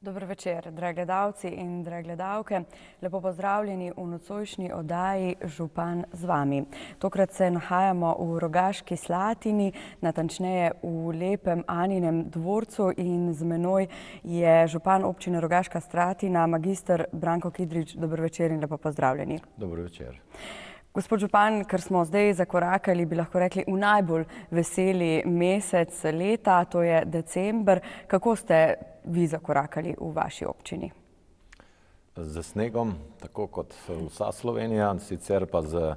Dober večer, dragi gledalci in drage gledalke. Lepo pozdravljeni v nocojšnji oddaji Župan z vami. Tokrat se nahajamo v Rogaški Slatini, natančneje v lepem Aninem dvorcu in z menoj je župan občine Rogaška Slatina, magister Branko Kidrič. Dober večer in lepo pozdravljeni. Dober večer. Gospod župan, ker smo zdaj zakorakali, bi lahko rekli, v najbolj veseli mesec leta, to je december. Kako ste vi zakorakali v vaši občini? Z snegom, tako kot vsa Slovenija, sicer pa z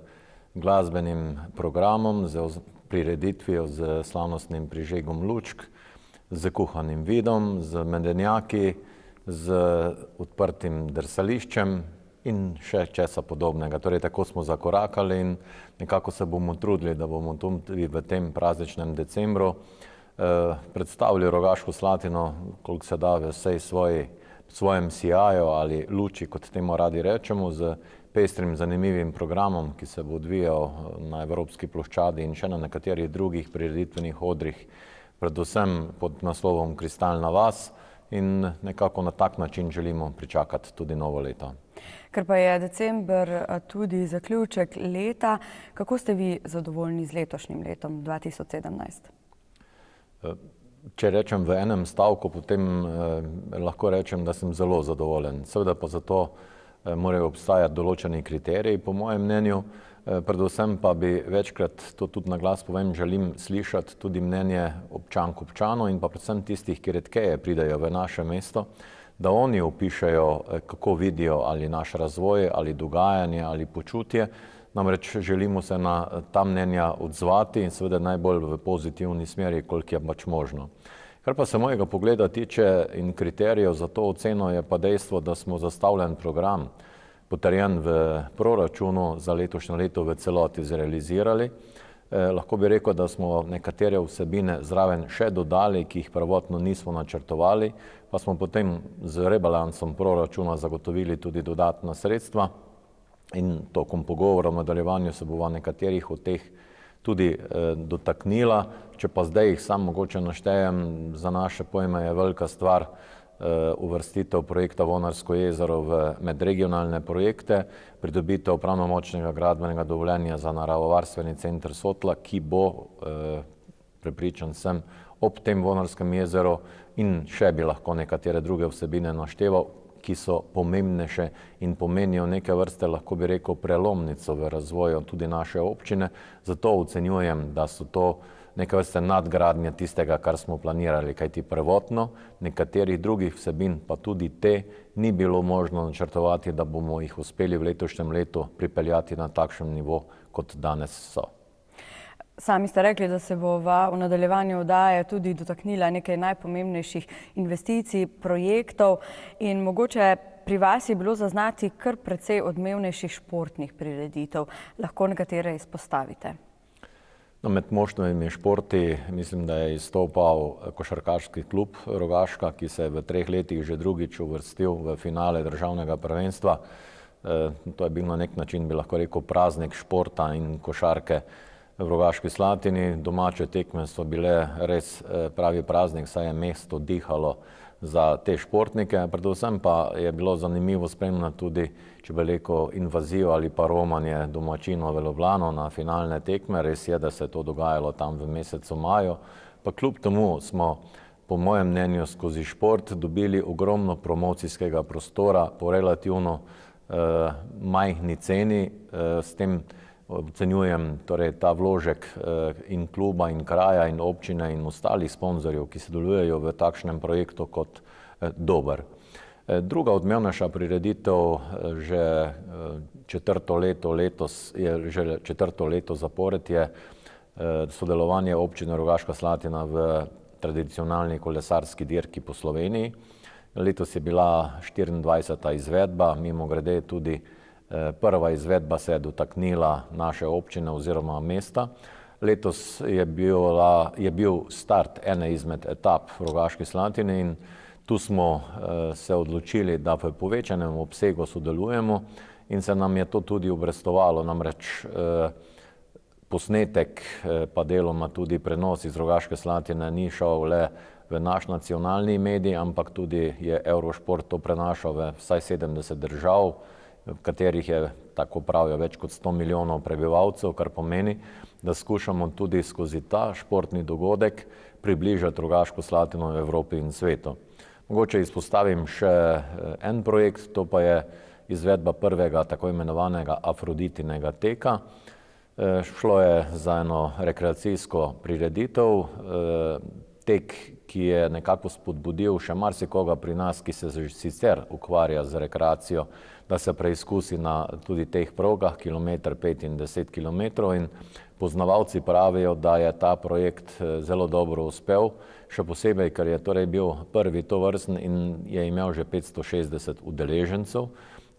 glasbenim programom, z prireditvijo, z slavnostnim prižegom lučk, z kuhanim vidom, z medenjaki, z odprtim drsališčem in še česa podobnega. Torej, tako smo zakorakali in nekako se bomo trudili, da bomo tudi v tem prazničnem decembru predstavili Rogaško Slatino, koliko se da v vsej svojem sijaju ali luči, kot temu radi rečemo, z pestrim, zanimivim programom, ki se bo odvijal na Evropski ploščadi in še na nekaterih drugih prireditvenih odrih, predvsem pod naslovom Kristalna vas, in nekako na tak način želimo pričakati tudi novo leto. Ker pa je december tudi zaključek leta, kako ste vi zadovoljni z letošnjim letom 2017? Če rečem v enem stavku, potem lahko rečem, da sem zelo zadovoljen. Seveda pa zato morajo obstajati določeni kriteriji, po mojem mnenju. Predvsem pa bi večkrat, to tudi na glas povem, želim slišati tudi mnenje občank, občanov in pa predvsem tistih, ki redkeje pridejo v naše mesto, da oni opišejo, kako vidijo ali naš razvoj, ali dogajanje, ali počutje. Namreč želimo se na ta mnenja odzvati in seveda najbolj v pozitivni smeri, koliko je pač možno. Kar pa se mojega pogleda tiče in kriterijev za to oceno, je pa dejstvo, da smo zastavljen program, potrjen v proračunu za letošnje leto v celoti zrealizirali. Lahko bi rekel, da smo nekatere vsebine zraven še dodali, ki jih prvotno nismo načrtovali, pa smo potem z rebalansom proračuna zagotovili tudi dodatna sredstva in tokom pogovora v nadaljevanju se bova nekaterih od teh tudi dotaknila. Če pa zdaj jih sam mogoče naštejem, za naše pojme je velika stvar uvrstitev projekta Vonarsko jezero v medregionalne projekte, pridobitev pravnomočnega gradbenega dovoljenja za naravovarstveni center Sotla, ki bo, prepričan sem, ob tem Vonarskem jezeru in še bi lahko nekatere druge vsebine našteval, ki so pomembnejše in pomenijo neke vrste, lahko bi rekel, prelomnico v razvoju tudi naše občine. Zato ocenjujem, da so to neke vrste nadgradnje tistega, kar smo planirali, kajti prvotno nekaterih drugih vsebin, pa tudi te, ni bilo možno načrtovati, da bomo jih uspeli v letošnjem letu pripeljati na takšen nivo, kot danes so. Sami ste rekli, da se bova v nadaljevanju oddaje tudi dotaknila nekaj najpomembnejših investicij, projektov in mogoče pri vas je bilo zaznati kar precej odmevnejših športnih prireditev. Lahko nekatere izpostavite? Med moštvenimi športi mislim, da je izstopal košarkarski klub Rogaška, ki se je v 3 letih že drugič uvrstil v finale državnega prvenstva. To je bil na nek način, bi lahko rekel, praznik športa in košarke v Rogaški Slatini. Domače tekme so bile res pravi praznik, saj je mesto dihalo za te športnike. Predvsem pa je bilo zanimivo spremljati tudi, če bi rekel, invazijo ali pa romanje domačinov v Ljubljano na finalne tekme. Res je, da se je to dogajalo tam v mesecu maju. Pa kljub temu smo, po mojem mnenju, skozi šport dobili ogromno promocijskega prostora po relativno majhni ceni. S tem ocenjujem torej ta vložek in kluba in kraja in občine in ostalih sponzorjev, ki sodelujejo v takšnem projektu, kot dober. Druga odmevnejša prireditev že četrto leto zapored je sodelovanje občine Rogaška Slatina v tradicionalni kolesarski dirki po Sloveniji. Letos je bila 24. izvedba, mimogrede tudi prva izvedba se je dotaknila naše občine oziroma mesta. Letos je bil start ene izmed etap v Rogaški Slatini in tu smo se odločili, da v povečanem obsegu sodelujemo in se nam je to tudi obrestovalo. Namreč posnetek, pa deloma tudi prenos iz Rogaške Slatine ni šel le v naš nacionalni medij, ampak tudi je Eurošport to prenašal v vsaj 70 držav, v katerih je, tako pravijo, več kot 100 milijonov prebivalcev, kar pomeni, da skušamo tudi skozi ta športni dogodek približati Rogaško Slatino v Evropi in svetu. Mogoče izpostavim še en projekt, to pa je izvedba prvega tako imenovanega Afroditinega teka. Šlo je za eno rekreacijsko prireditev, tek, ki je nekako spodbudil še marsikoga pri nas, ki se sicer ukvarja z rekreacijo, da se preizkusi na tudi teh progah, 1,5 in 10 kilometrov, in poznavalci pravijo, da je ta projekt zelo dobro uspel, še posebej, ker je torej bil prvi tovrsten in je imel že 560 udeležencev,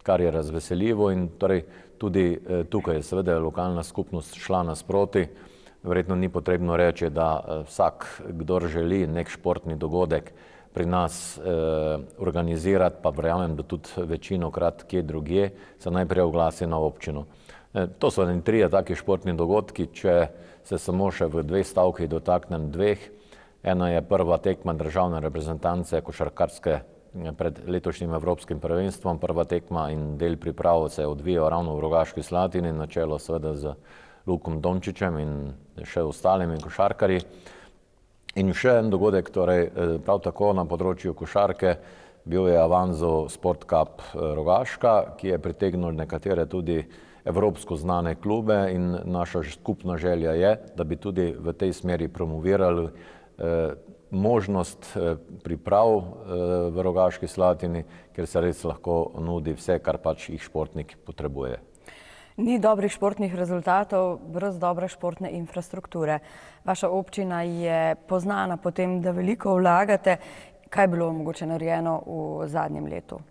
kar je razveseljivo, in torej tudi tukaj je seveda lokalna skupnost šla nasproti. Verjetno ni potrebno reči, da vsak, kdor želi nek športni dogodek pri nas organizirati, pa verjamem, da tudi večinokrat kje drugje, se najprej oglasi na občino. To so trije taki športni dogodki, če se samo še v 2 stavkih dotaknem 2. Ena je prva tekma državne reprezentance košarkarske pred letošnjim evropskim prvenstvom. Prva tekma in del priprav se je odvijal ravno v Rogaški Slatini, na čelu seveda z Lukom Dončićem in še ostalimi košarkarji. In še en dogodek, torej prav tako na področju košarke, bil je Avanzo Sport Cup Rogaška, ki je pritegnil nekatere tudi evropsko znane klube, in naša skupna želja je, da bi tudi v tej smeri promovirali možnost priprav v Rogaški Slatini, ker se res lahko nudi vse, kar pač jih športnik potrebuje. Ni dobrih športnih rezultatov brez dobre športne infrastrukture. Vaša občina je poznana po tem, da veliko vlagate. Kaj je bilo mogoče narejeno v zadnjem letu?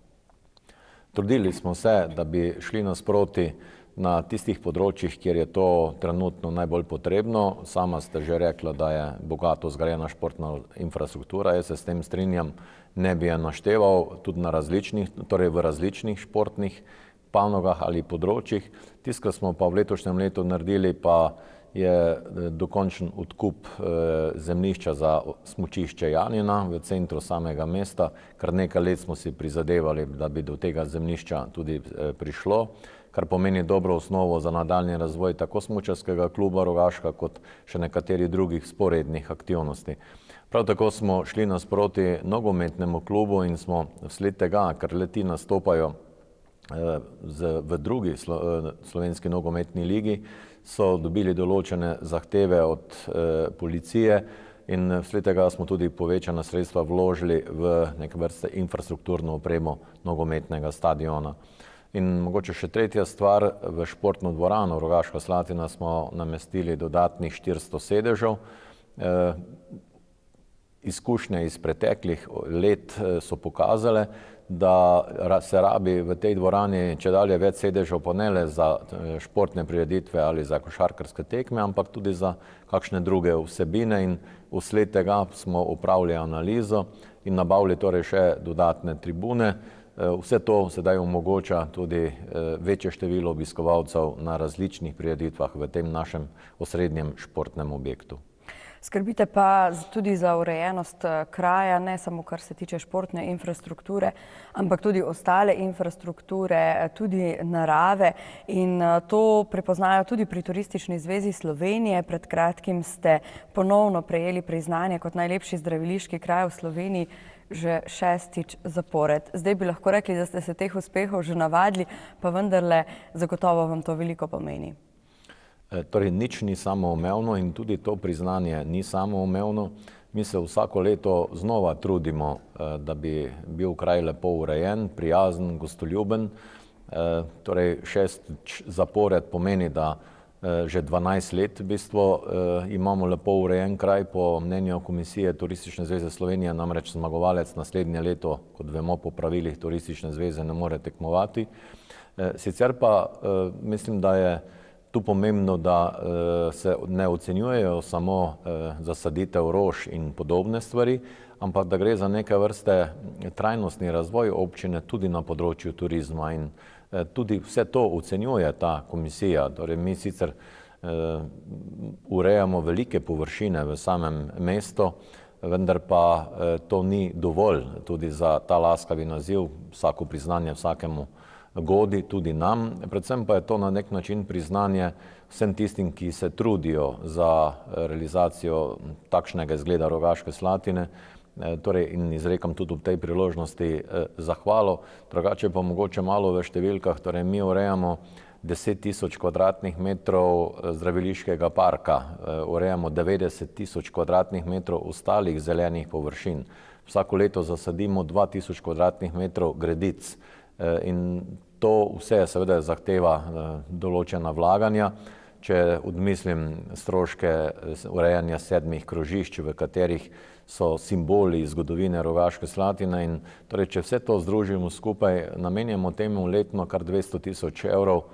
Trudili smo se, da bi šli nasproti na tistih področjih, kjer je to trenutno najbolj potrebno. Sama ste že rekla, da je bogato zgrajena športna infrastruktura. Jaz se s tem strinjam, ne bi je našteval, tudi na torej v različnih športnih panogah ali področjih. Tisto, kar smo pa v letošnjem letu naredili, pa je dokončen odkup zemljišča za smučišče Janina v centru samega mesta. Kar nekaj let smo si prizadevali, da bi do tega zemljišča tudi prišlo, kar pomeni dobro osnovo za nadaljnji razvoj tako smučarskega kluba Rogaška kot še nekaterih drugih sporednih aktivnosti. Prav tako smo šli nasproti nogometnemu klubu in smo vsled tega, ker le-ti nastopajo v drugi slovenski nogometni ligi, so dobili določene zahteve od policije in vsled tega smo tudi povečana sredstva vložili v neke vrste infrastrukturno opremo nogometnega stadiona. In mogoče še tretja stvar, v športno dvorano Rogaška Slatina smo namestili dodatnih 400 sedežev. Izkušnje iz preteklih let so pokazale, da se rabi v tej dvorani čedalje več sedežev, pa ne le za športne prireditve ali za košarkarske tekme, ampak tudi za kakšne druge vsebine, in vsled tega smo opravili analizo in nabavili torej še dodatne tribune. Vse to sedaj omogoča tudi večje število obiskovalcev na različnih prireditvah v tem našem osrednjem športnem objektu. Skrbite pa tudi za urejenost kraja, ne samo kar se tiče športne infrastrukture, ampak tudi ostale infrastrukture, tudi narave, in to prepoznajo tudi pri Turistični zvezi Slovenije. Pred kratkim ste ponovno prejeli priznanje kot najlepši zdraviliški kraj v Sloveniji že 6. zapored. Zdaj bi lahko rekli, da ste se teh uspehov že navadili, pa vendarle zagotovo vam to veliko pomeni. Torej, nič ni samoumevno in tudi to priznanje ni samoumevno. Mi se vsako leto znova trudimo, da bi bil kraj lepo urejen, prijazen, gostoljuben. Torej, 6. zapored pomeni, da že 12 let v bistvu imamo lepo urejen kraj. Po mnenju Komisije Turistične zveze Slovenije namreč zmagovalec naslednje leto, kot vemo, po pravilih Turistične zveze ne more tekmovati. Sicer pa mislim, da je tu pomembno, da se ne ocenjujejo samo zasaditev rož in podobne stvari, ampak da gre za neke vrste trajnostni razvoj občine tudi na področju turizma, in tudi vse to ocenjuje ta komisija. Torej, mi sicer urejamo velike površine v samem mestu, vendar pa to ni dovolj tudi za ta laskavi naziv, vsako priznanje vsakemu godi, tudi nam. Predvsem pa je to na nek način priznanje vsem tistim, ki se trudijo za realizacijo takšnega izgleda Rogaške Slatine, torej in izrekam tudi v tej priložnosti zahvalo. Drugače pa mogoče malo v številkah, torej mi urejamo 10.000 kvadratnih metrov zdraviliškega parka, urejamo 90.000 kvadratnih metrov ostalih zelenih površin. Vsako leto zasadimo 2.000 kvadratnih metrov gredic in to vse seveda zahteva določena vlaganja. Če odmislim stroške urejanja 7 krožišč, v katerih so simboli zgodovine Rogaške Slatine, in torej, če vse to združimo skupaj, namenjamo temu letno kar 200.000 evrov.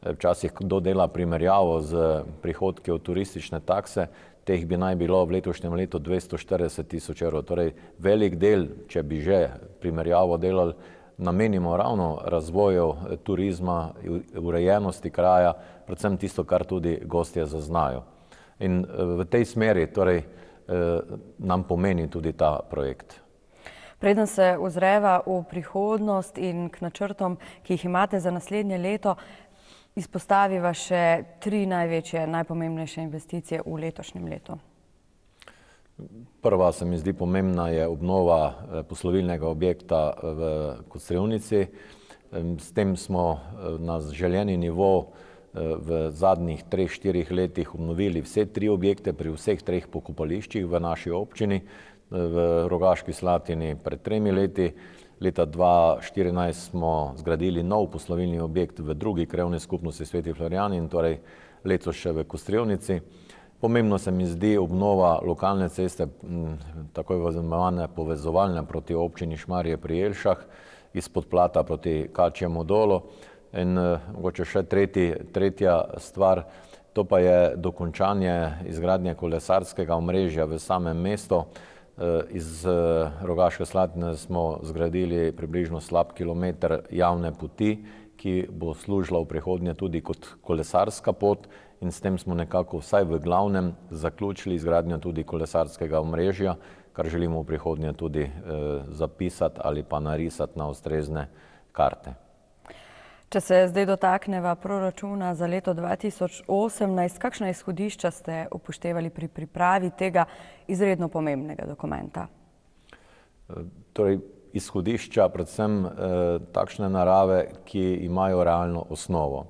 Včasih kdo dela primerjavo z prihodki od turistične takse, teh bi naj bilo v letošnjem letu 240.000 evrov. Torej, velik del, če bi že primerjavo delali, namenimo ravno razvoju turizma, urejenosti kraja, predvsem tisto, kar tudi gostje zaznajo. In v tej smeri torej nam pomeni tudi ta projekt. Preden se ozreva v prihodnost in k načrtom, ki jih imate za naslednje leto, izpostaviva še 3 največje, najpomembnejše investicije v letošnjem letu. Prva se mi zdi pomembna je obnova poslovilnega objekta v Kostrevnici. S tem smo na želeni nivo v zadnjih 3-4 letih obnovili vse 3 objekte pri vseh 3 pokopališčih v naši občini. V Rogaški Slatini pred 3 leti, leta 2014 smo zgradili nov poslovilni objekt v drugi krajevni skupnosti Sveti Florjan in torej letos še v Kostrevnici. Pomembno se mi zdi obnova lokalne ceste, tako imenovane povezovalne proti občini Šmarje pri Jelšah, izpod Plata proti Kačjemu dolu. In mogoče še tretja stvar, to pa je dokončanje izgradnje kolesarskega omrežja v samem mestu. Iz Rogaške Slatine smo zgradili približno slab kilometer javne poti, ki bo služila v prihodnje tudi kot kolesarska pot, in s tem smo nekako vsaj v glavnem zaključili izgradnjo tudi kolesarskega omrežja, kar želimo v prihodnje tudi zapisati ali pa narisati na ustrezne karte. Če se zdaj dotakneva proračuna za leto 2018, kakšna izhodišča ste upoštevali pri pripravi tega izredno pomembnega dokumenta? Torej, izhodišča predvsem takšne narave, ki imajo realno osnovo.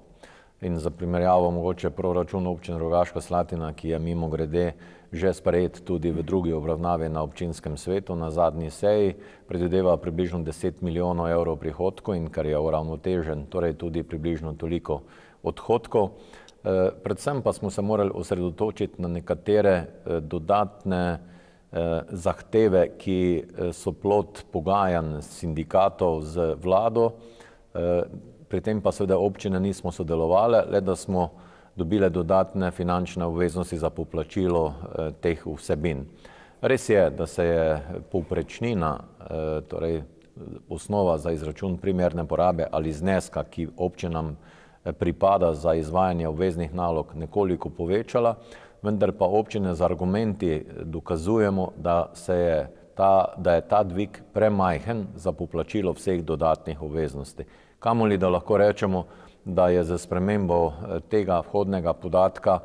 In za primerjavo mogoče proračun občine Rogaška Slatina, ki je mimogrede že sprejet tudi v drugi obravnavi na občinskem svetu na zadnji seji, predvideva približno 10 milijonov evrov prihodkov in kar je uravnotežen, torej tudi približno toliko odhodkov. Predvsem pa smo se morali osredotočiti na nekatere dodatne zahteve, ki so plod pogajanj sindikatov z vlado. Pri tem pa seveda občine nismo sodelovali, le da smo dobile dodatne finančne obveznosti za poplačilo teh vsebin. Res je, da se je povprečnina, torej osnova za izračun primerne porabe ali zneska, ki občinam pripada za izvajanje obveznih nalog, nekoliko povečala, vendar pa občine z argumenti dokazujemo, da je ta dvig premajhen za poplačilo vseh dodatnih obveznosti. Kamoli da lahko rečemo, da je za spremembo tega vhodnega podatka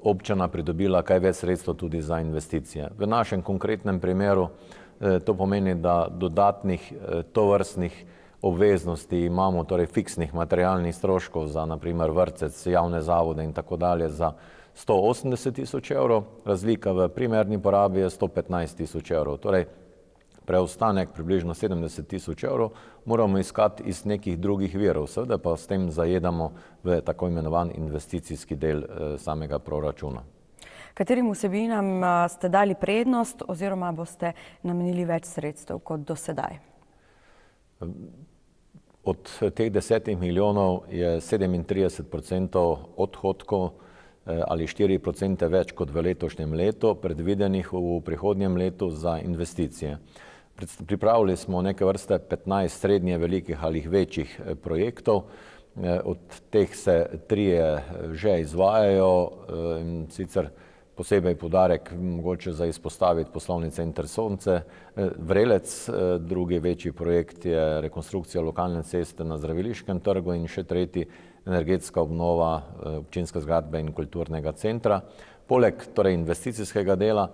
občina pridobila kaj več sredstev tudi za investicije. V našem konkretnem primeru to pomeni, da dodatnih tovrstnih obveznosti imamo, torej fiksnih materialnih stroškov za na primer vrtec, javne zavode in tako dalje za 180.000 evrov, razlika v primerni porabi je 115.000 evrov. Torej, preostanek približno 70.000 evrov moramo iskati iz nekih drugih virov, seveda pa s tem zajedamo v tako imenovan investicijski del samega proračuna. Katerim vsebinam ste dali prednost oziroma boste namenili več sredstev kot do sedaj? Od teh 10 milijonov je 37% odhodkov ali 4% več kot v letošnjem letu, predvidenih v prihodnjem letu za investicije. Pripravili smo neke vrste 15 srednje velikih ali večjih projektov, od teh se 3 že izvajajo, in sicer posebej poudarek mogoče za izpostaviti poslovni center Sonce, Vrelec, drugi večji projekt je rekonstrukcija lokalne ceste na Zdraviliškem trgu in še tretji energetska obnova občinske zgradbe in kulturnega centra. Poleg torej investicijskega dela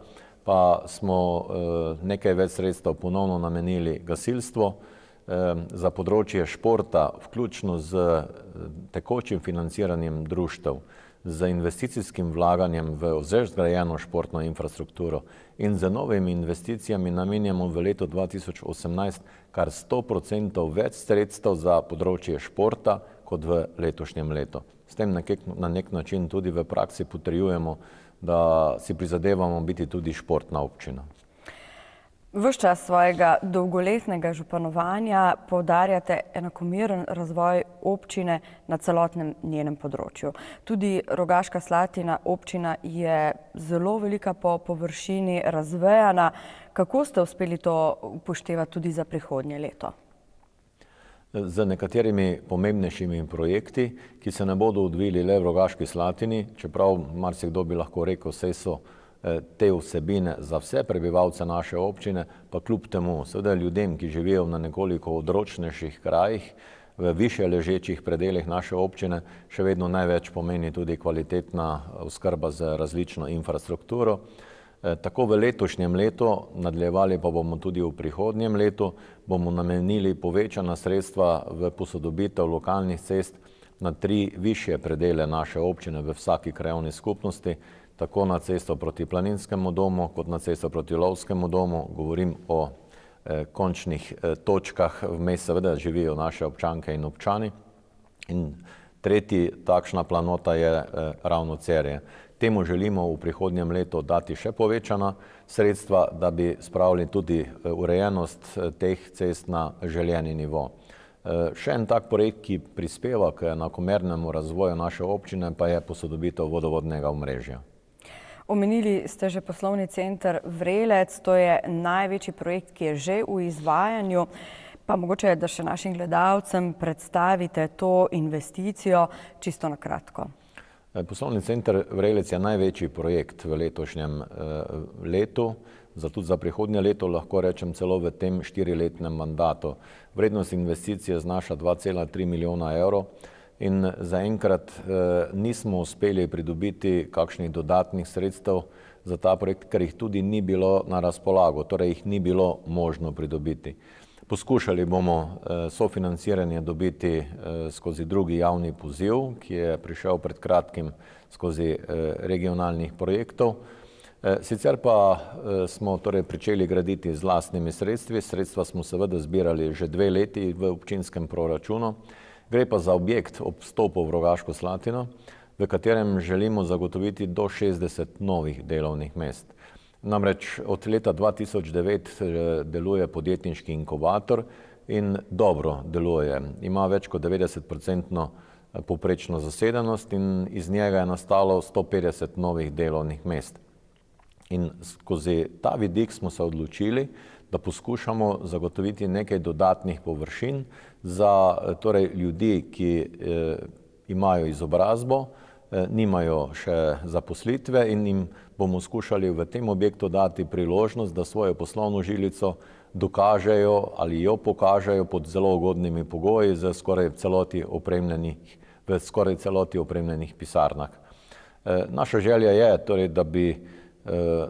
pa smo nekaj več sredstev ponovno namenili gasilstvu, za področje športa, vključno z tekočim financiranjem društev, z investicijskim vlaganjem v že zgrajeno športno infrastrukturo in z novimi investicijami namenjamo v letu 2018 kar 100% več sredstev za področje športa kot v letošnjem letu. S tem na nek način tudi v praksi potrjujemo, da si prizadevamo biti tudi športna občina. Ves čas svojega dolgoletnega županovanja poudarjate enakomeren razvoj občine na celotnem njenem področju. Tudi Rogaška Slatina občina je zelo velika po površini, razvejana. Kako ste uspeli to upoštevati tudi za prihodnje leto? Z nekaterimi pomembnejšimi projekti, ki se ne bodo odvili le v Rogaški Slatini, čeprav marsikdo bi lahko rekel, saj so te vsebine za vse prebivalce naše občine, pa kljub temu, seveda ljudem, ki živijo na nekoliko odročnejših krajih, v više ležečih predelih naše občine, še vedno največ pomeni tudi kvalitetna oskrba z različno infrastrukturo. Tako v letošnjem letu, nadaljevali pa bomo tudi v prihodnjem letu, bomo namenili povečana sredstva v posodobitev lokalnih cest na 3 višje predele naše občine v vsaki krajevni skupnosti, tako na cesto proti Planinskemu domu, kot na cesto proti Lovskemu domu. Govorim o končnih točkah, vmes seveda živijo naše občanke in občani. In tretji takšna planota je ravno Cerje. Temu želimo v prihodnjem letu dati še povečana sredstva, da bi spravili tudi urejenost teh cest na željeni nivo. Še en tak projekt, ki prispeva k enakomernemu razvoju naše občine, pa je posodobitev vodovodnega omrežja. Omenili ste že poslovni center Vrelec, to je največji projekt, ki je že v izvajanju. Pa mogoče, da še našim gledalcem predstavite to investicijo čisto na kratko. Poslovni center Vrelec je največji projekt v letošnjem letu, tudi za prihodnje leto lahko rečem celo v tem 4-letnem mandatu. Vrednost investicije znaša 2,3 milijona evrov in zaenkrat nismo uspeli pridobiti kakšnih dodatnih sredstev za ta projekt, ker jih tudi ni bilo na razpolago, torej jih ni bilo možno pridobiti. Poskušali bomo sofinanciranje dobiti skozi drugi javni poziv, ki je prišel pred kratkim skozi regionalnih projektov. Sicer pa smo torej pričeli graditi z lastnimi sredstvi. Sredstva smo seveda zbirali že 2 leti v občinskem proračunu. Gre pa za objekt ob vstopu v Rogaško Slatino, v katerem želimo zagotoviti do 60 novih delovnih mest. Namreč od leta 2009 deluje podjetniški inkubator in dobro deluje. Ima več kot 90% povprečno zasedenost in iz njega je nastalo 150 novih delovnih mest. In skozi ta vidik smo se odločili, da poskušamo zagotoviti nekaj dodatnih površin za torej ljudi, ki imajo izobrazbo, nimajo še zaposlitve in jim bomo skušali v tem objektu dati priložnost, da svojo poslovno žilico dokažejo ali jo pokažejo pod zelo ugodnimi pogoji v skoraj celoti opremljenih pisarnah. Naša želja je torej, da bi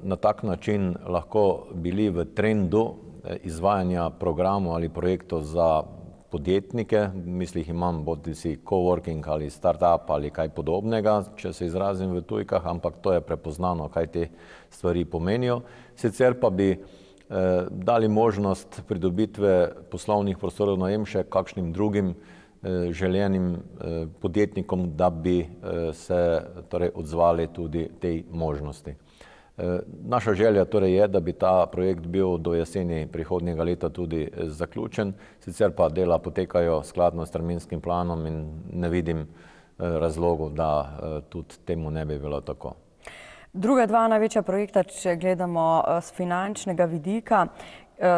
na tak način lahko bili v trendu izvajanja programov ali projektov za podjetnike, mislih imam bodisi coworking ali start-up ali kaj podobnega, če se izrazim v tujkah, ampak to je prepoznano, kaj te stvari pomenijo. Sicer pa bi dali možnost pridobitve poslovnih prostorov najem še kakšnim drugim želenim podjetnikom, da bi se torej odzvali tudi tej možnosti. Naša želja torej je, da bi ta projekt bil do jeseni prihodnjega leta tudi zaključen, sicer pa dela potekajo skladno s terminskim planom in ne vidim razlogov, da tudi temu ne bi bilo tako. Druga 2 največja projekta, če gledamo z finančnega vidika,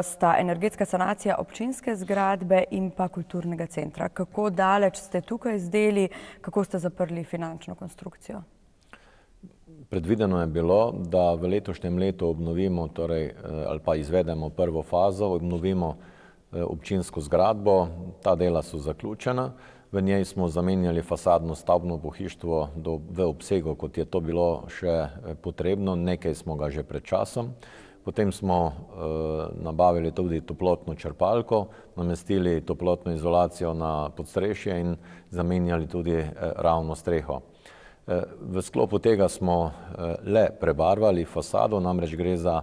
sta energetska sanacija občinske zgradbe in pa kulturnega centra. Kako daleč ste tukaj zdeli, kako ste zaprli finančno konstrukcijo? Predvideno je bilo, da v letošnjem letu obnovimo, torej, ali pa izvedemo prvo fazo, obnovimo občinsko zgradbo, ta dela so zaključena. V njej smo zamenjali fasadno stavbno pohištvo v obsegu, kot je to bilo še potrebno, nekaj smo ga že pred časom. Potem smo nabavili tudi toplotno črpalko, namestili toplotno izolacijo na podstrešje in zamenjali tudi ravno streho. V sklopu tega smo le prebarvali fasado, namreč gre za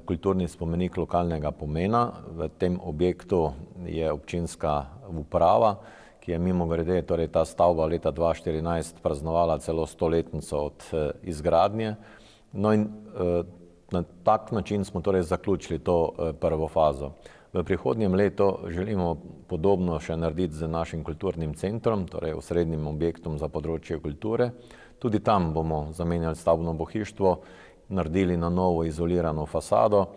kulturni spomenik lokalnega pomena. V tem objektu je občinska uprava, ki je mimogrede, torej ta stavba leta 2014 praznovala celo 100-letnico od izgradnje. No in na tak način smo torej zaključili to prvo fazo. V prihodnjem letu želimo podobno še narediti z našim kulturnim centrom, torej osrednjim objektom za področje kulture. Tudi tam bomo zamenjali stavbno pohištvo, naredili na novo izolirano fasado,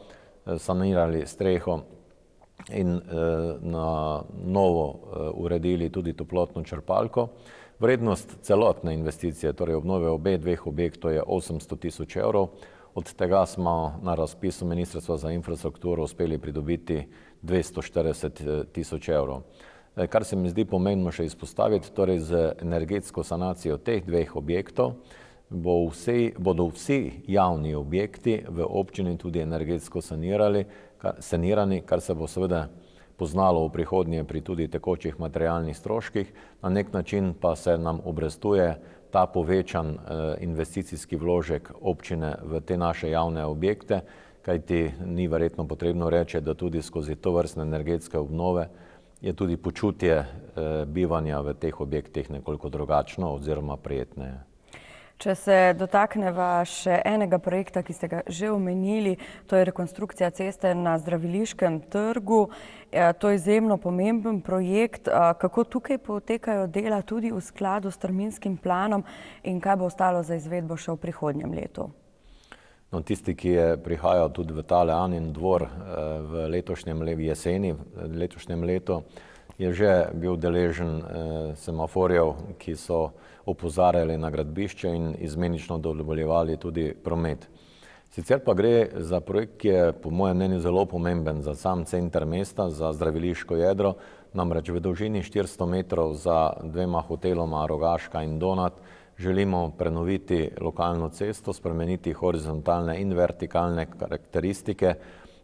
sanirali streho in na novo uredili tudi toplotno črpalko. Vrednost celotne investicije, torej obnove dveh objektov, je 800 tisoč evrov. Od tega smo na razpisu Ministrstva za infrastrukturo uspeli pridobiti 240 tisoč evrov. Kar se mi zdi pomembno še izpostaviti, torej z energetsko sanacijo teh dveh objektov bodo vsi javni objekti v občini tudi energetsko sanirani, kar se bo seveda poznalo v prihodnje pri tudi tekočih materialnih stroških. Na nek način pa se nam obrestuje ta povečan investicijski vložek občine v te naše javne objekte, kajti ni verjetno potrebno reči, da tudi skozi tovrstne energetske obnove je tudi počutje bivanja v teh objektih nekoliko drugačno oziroma prijetneje. Če se dotakneva še enega projekta, ki ste ga že omenili, to je rekonstrukcija ceste na Zdraviliškem trgu. To je izjemno pomemben projekt. Kako tukaj potekajo dela tudi v skladu s terminskim planom in kaj bo ostalo za izvedbo še v prihodnjem letu? No, tisti, ki je prihajal tudi v tale Anin dvor v letošnjem jeseni, v letošnjem letu, je že bil deležen semaforjev, ki so opozarjali na gradbišče in izmenično dovoljevali tudi promet. Sicer pa gre za projekt, ki je po mojem mnenju zelo pomemben za sam center mesta, za zdraviliško jedro, namreč v dolžini 400 metrov za dvema hoteloma Rogaška in Donat želimo prenoviti lokalno cesto, spremeniti horizontalne in vertikalne karakteristike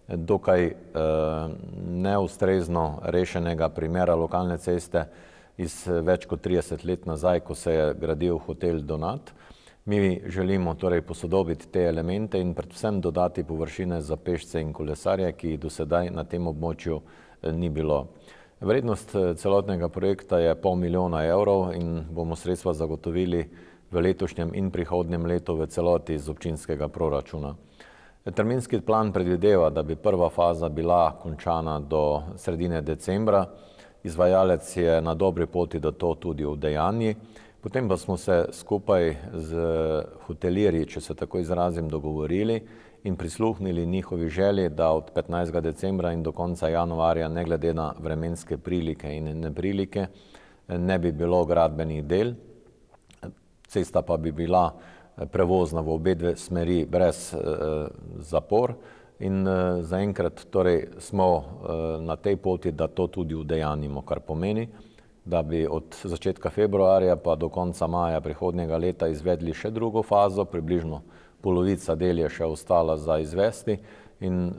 dokaj neustrezno rešenega primera lokalne ceste iz več kot 30 let nazaj, ko se je gradil hotel Donat. Mi želimo torej posodobiti te elemente in predvsem dodati površine za pešce in kolesarje, ki do sedaj na tem območju ni bilo. Vrednost celotnega projekta je 500 000 evrov in bomo sredstva zagotovili v letošnjem in prihodnjem letu v celoti iz občinskega proračuna. Terminski plan predvideva, da bi prva faza bila končana do sredine decembra. Izvajalec je na dobri poti, da to tudi udejanji. Potem pa smo se skupaj z hotelirji, če se tako izrazim, dogovorili in prisluhnili njihovi želji, da od 15. decembra in do konca januarja, ne glede na vremenske prilike in neprilike, ne bi bilo gradbenih del. Cesta pa bi bila prevozna v obe dve smeri brez zapor in zaenkrat torej smo na tej poti, da to tudi udejanjimo, kar pomeni, da bi od začetka februarja pa do konca maja prihodnjega leta izvedli še drugo fazo, približno polovica del je še ostala za izvesti in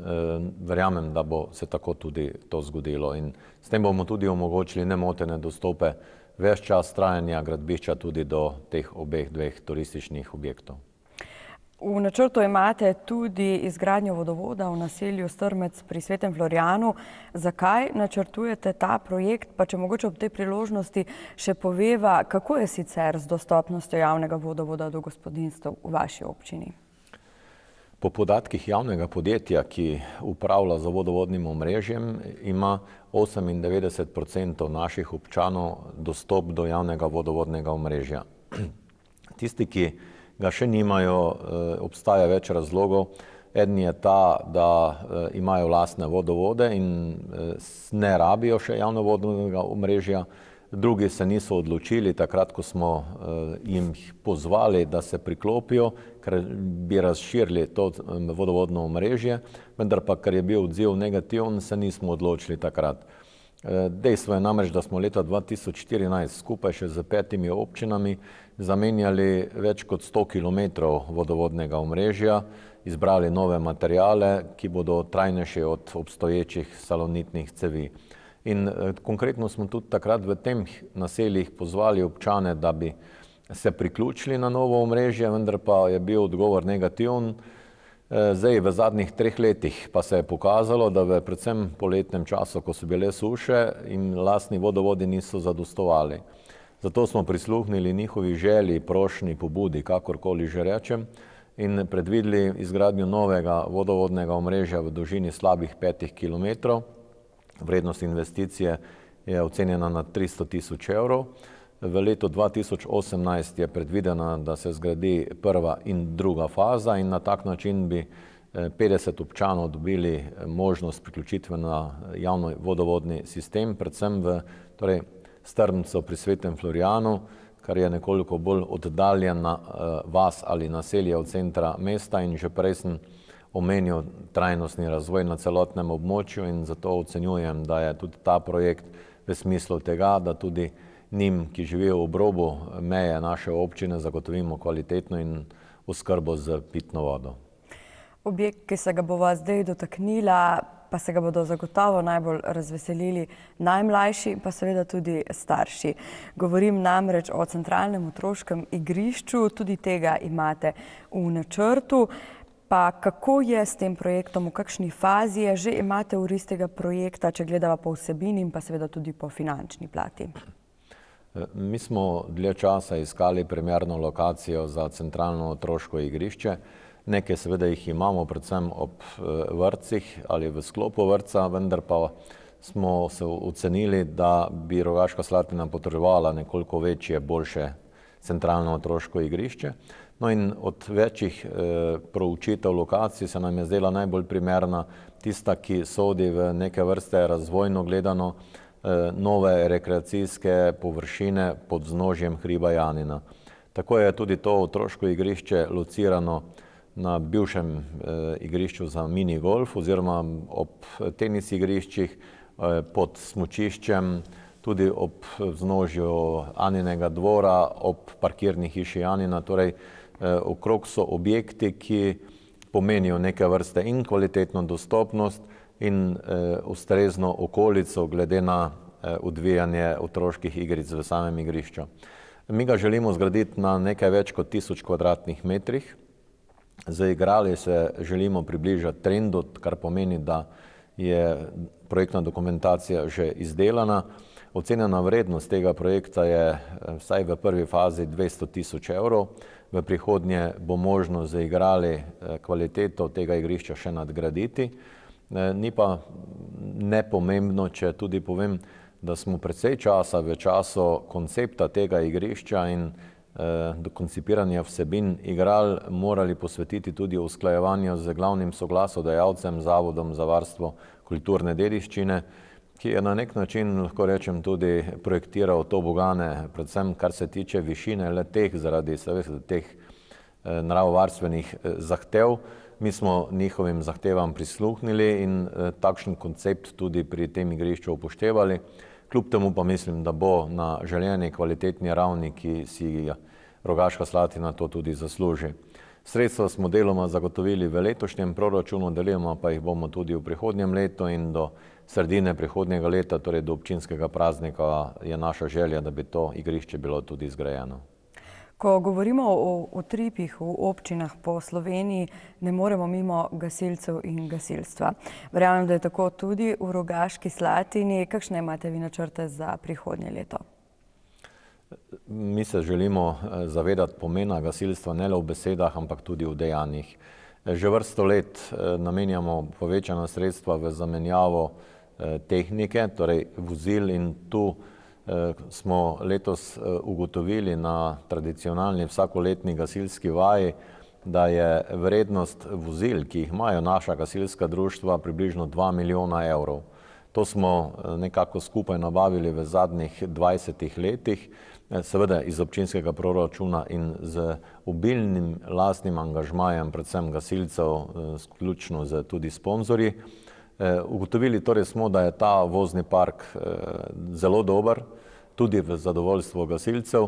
verjamem, da bo se tako tudi to zgodilo. In s tem bomo tudi omogočili nemotene dostope ves čas trajanja gradbišča tudi do teh dveh turističnih objektov. V načrtu imate tudi izgradnjo vodovoda v naselju Strmec pri Svetem Florjanu. Zakaj načrtujete ta projekt? Pa če mogoče ob tej priložnosti še poveva, kako je sicer z dostopnostjo javnega vodovoda do gospodinjstev v vaši občini? Po podatkih javnega podjetja, ki upravlja z vodovodnim omrežjem, ima 98% naših občanov dostop do javnega vodovodnega omrežja. Tisti, ki ga še nimajo, obstaja več razlogov. Eden je ta, da imajo lastne vodovode in ne rabijo še javnovodnega omrežja. drugi se niso odločili takrat, ko smo jim pozvali, da se priklopijo, ker bi razširili to vodovodno omrežje, vendar pa, ker je bil odziv negativen, se nismo odločili takrat. Dejstvo je namreč, da smo leta 2014 skupaj še z 5 občinami zamenjali več kot 100 kilometrov vodovodnega omrežja, izbrali nove materijale, ki bodo trajnejši od obstoječih salonitnih cevi. In konkretno smo tudi takrat v tem naseljih pozvali občane, da bi se priključili na novo omrežje, vendar pa je bil odgovor negativen. Zdaj v zadnjih 3 letih pa se je pokazalo, da v predvsem poletnem času, ko so bile suše, in lastni vodovodi niso zadostovali. Zato smo prisluhnili njihovi želji, prošnji, pobudi, kakorkoli že rečem, in predvideli izgradnjo novega vodovodnega omrežja v dolžini slabih 5 kilometrov. Vrednost investicije je ocenjena na 300 tisoč evrov. V letu 2018 je predvidena, da se zgradi prva in druga faza in na tak način bi 50 občanov dobili možnost priključitve na javni vodovodni sistem, predvsem v Strmcu pri Svetem Florijanu, kar je nekoliko bolj oddaljena vas ali naselje od centra mesta, in že prej sem omenil trajnostni razvoj na celotnem območju in zato ocenjujem, da je tudi ta projekt v smislu tega, da tudi njim, ki živijo ob robu meje naše občine, zagotovimo kvalitetno in oskrbo z pitno vodo. Objekt, ki se ga bova zdaj dotaknila, pa se ga bodo zagotovo najbolj razveselili najmlajši, pa seveda tudi starši. Govorim namreč o centralnem otroškem igrišču, tudi tega imate v načrtu. Pa kako je s tem projektom, v kakšni fazi je, že imate vris tega projekta, če gledava po vsebini in pa seveda tudi po finančni plati? Mi smo dlje časa iskali primerno lokacijo za centralno otroško igrišče. Nekaj seveda jih imamo, predvsem ob vrtcih ali v sklopu vrtca, vendar pa smo se ocenili, da bi Rogaška Slatina potrebovala nekoliko večje, boljše centralno otroško igrišče. No in od večjih proučitev lokacij se nam je zdela najbolj primerna tista, ki sodi v neke vrste razvojno gledano nove rekreacijske površine pod vznožjem hriba Janina. Tako je tudi to otroško igrišče locirano na bivšem igrišču za mini golf oziroma ob tenis igriščih, pod smučiščem, tudi ob vznožju Aninega dvora, ob parkirni hiši Janina. Torej, okrog so objekti, ki pomenijo neke vrste in kvalitetno dostopnost in ustrezno okolico glede na odvijanje otroških igric v samem igrišču. Mi ga želimo zgraditi na nekaj več kot 1000 kvadratnih metrih. Z igrali se želimo približati trendu, kar pomeni, da je projektna dokumentacija že izdelana. Ocenjena vrednost tega projekta je vsaj v prvi fazi 200 tisoč evrov. V prihodnje bo možno z igrali kvaliteto tega igrišča še nadgraditi. Ni pa nepomembno, če tudi povem, da smo precej časa v času koncepta tega igrišča in do koncipiranja vsebin igral morali posvetiti tudi usklajevanju z glavnim soglasodajalcem, Zavodom za varstvo kulturne dediščine, ki je na nek način, lahko rečem, tudi projektiral tobogane, predvsem kar se tiče višine le-teh zaradi teh naravovarstvenih zahtev. Mi smo njihovim zahtevam prisluhnili in takšen koncept tudi pri tem igrišču upoštevali. Kljub temu pa mislim, da bo na želeni kvalitetni ravni, ki si Rogaška Slatina to tudi zasluži. Sredstva smo deloma zagotovili v letošnjem proračunu, deloma pa jih bomo tudi v prihodnjem letu in do sredine prihodnjega leta, torej do občinskega praznika, je naša želja, da bi to igrišče bilo tudi zgrajeno. Ko govorimo o utripih v občinah po Sloveniji, ne moremo mimo gasilcev in gasilstva. Verjamem, da je tako tudi v Rogaški Slatini. Kakšne imate vi načrte za prihodnje leto? Mi se želimo zavedati pomena gasilstva ne le v besedah, ampak tudi v dejanjih. Že vrsto let namenjamo povečana sredstva v zamenjavo tehnike, torej vozil, in tu smo letos ugotovili na tradicionalni vsakoletni gasilski vaji, da je vrednost vozil, ki jih imajo naša gasilska društva, približno 2 milijona evrov. To smo nekako skupaj nabavili v zadnjih 20 letih, seveda iz občinskega proračuna in z obilnim lastnim angažmajem, predvsem gasilcev, vključno z tudi sponzorji. Ugotovili torej smo, da je ta vozni park zelo dober, tudi v zadovoljstvo gasilcev.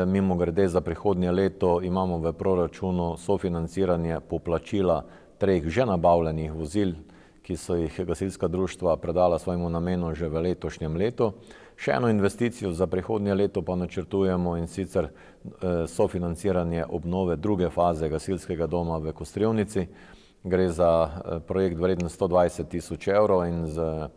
Mimogrede za prihodnje leto imamo v proračunu sofinanciranje poplačila 3 že nabavljenih vozil, ki so jih gasilska društva predala svojemu namenu že v letošnjem letu. Še eno investicijo za prihodnje leto pa načrtujemo, in sicer sofinanciranje obnove druge faze gasilskega doma v Kostrevnici. Gre za projekt vreden 120 tisoč evrov in z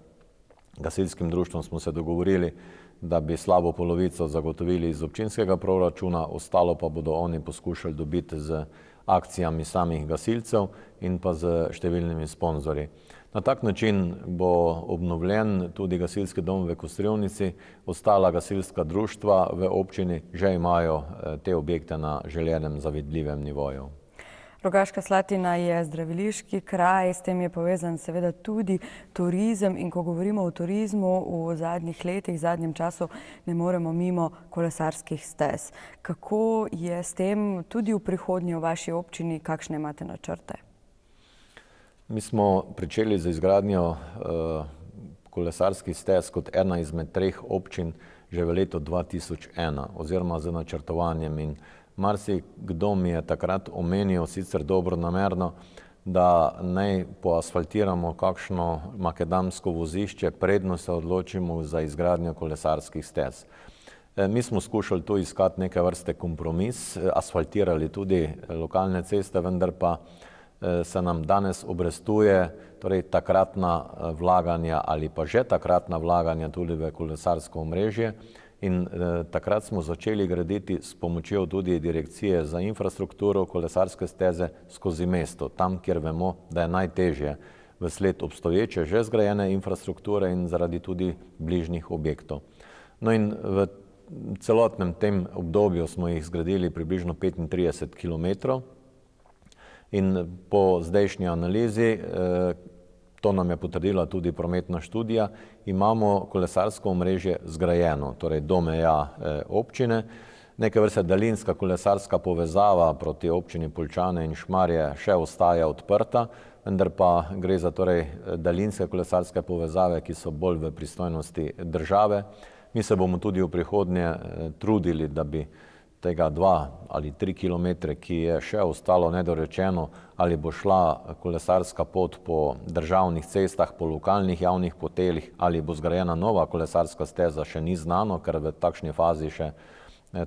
gasilskim društvom smo se dogovorili, da bi slabo polovico zagotovili iz občinskega proračuna, ostalo pa bodo oni poskušali dobiti z akcijami samih gasilcev in pa z številnimi sponzorji. Na tak način bo obnovljen tudi gasilski dom v Kostrevnici, ostala gasilska društva v občini že imajo te objekte na željenem zavidljivem nivoju. Rogaška Slatina je zdraviliški kraj, s tem je povezan seveda tudi turizem, in ko govorimo o turizmu v zadnjih letih, v zadnjem času ne moremo mimo kolesarskih stez. Kako je s tem tudi v prihodnje v vaši občini, kakšne imate načrte? Mi smo pričeli z izgradnjo kolesarskih stez kot ena izmed 3 občin že v letu 2001 oziroma z načrtovanjem, in marsikdo mi je takrat omenil, sicer dobronamerno, da naj poasfaltiramo kakšno makadamsko vozišče, predno se odločimo za izgradnjo kolesarskih stez. Mi smo skušali tu iskati neke vrste kompromis, asfaltirali tudi lokalne ceste, vendar pa se nam danes obrestuje torej takratna vlaganja ali pa že takratna vlaganja tudi v kolesarsko omrežje. In takrat smo začeli graditi s pomočjo tudi Direkcije za infrastrukturo kolesarske steze skozi mesto, tam, kjer vemo, da je najtežje vsled obstoječe že zgrajene infrastrukture in zaradi tudi bližnjih objektov. No in v celotnem tem obdobju smo jih zgradili približno 35 kilometrov in po zdajšnji analizi, to nam je potrdila tudi prometna študija, imamo kolesarsko omrežje zgrajeno, torej do meja občine. Neke vrste daljinska kolesarska povezava proti občini Poljčane in Šmarje še ostaja odprta, vendar pa gre za torej daljinske kolesarske povezave, ki so bolj v pristojnosti države. Mi se bomo tudi v prihodnje trudili, da bi tega 2 ali 3 kilometre, ki je še ostalo nedorečeno, ali bo šla kolesarska pot po državnih cestah, po lokalnih javnih poteljih, ali bo zgrajena nova kolesarska steza, še ni znano, ker v takšni fazi še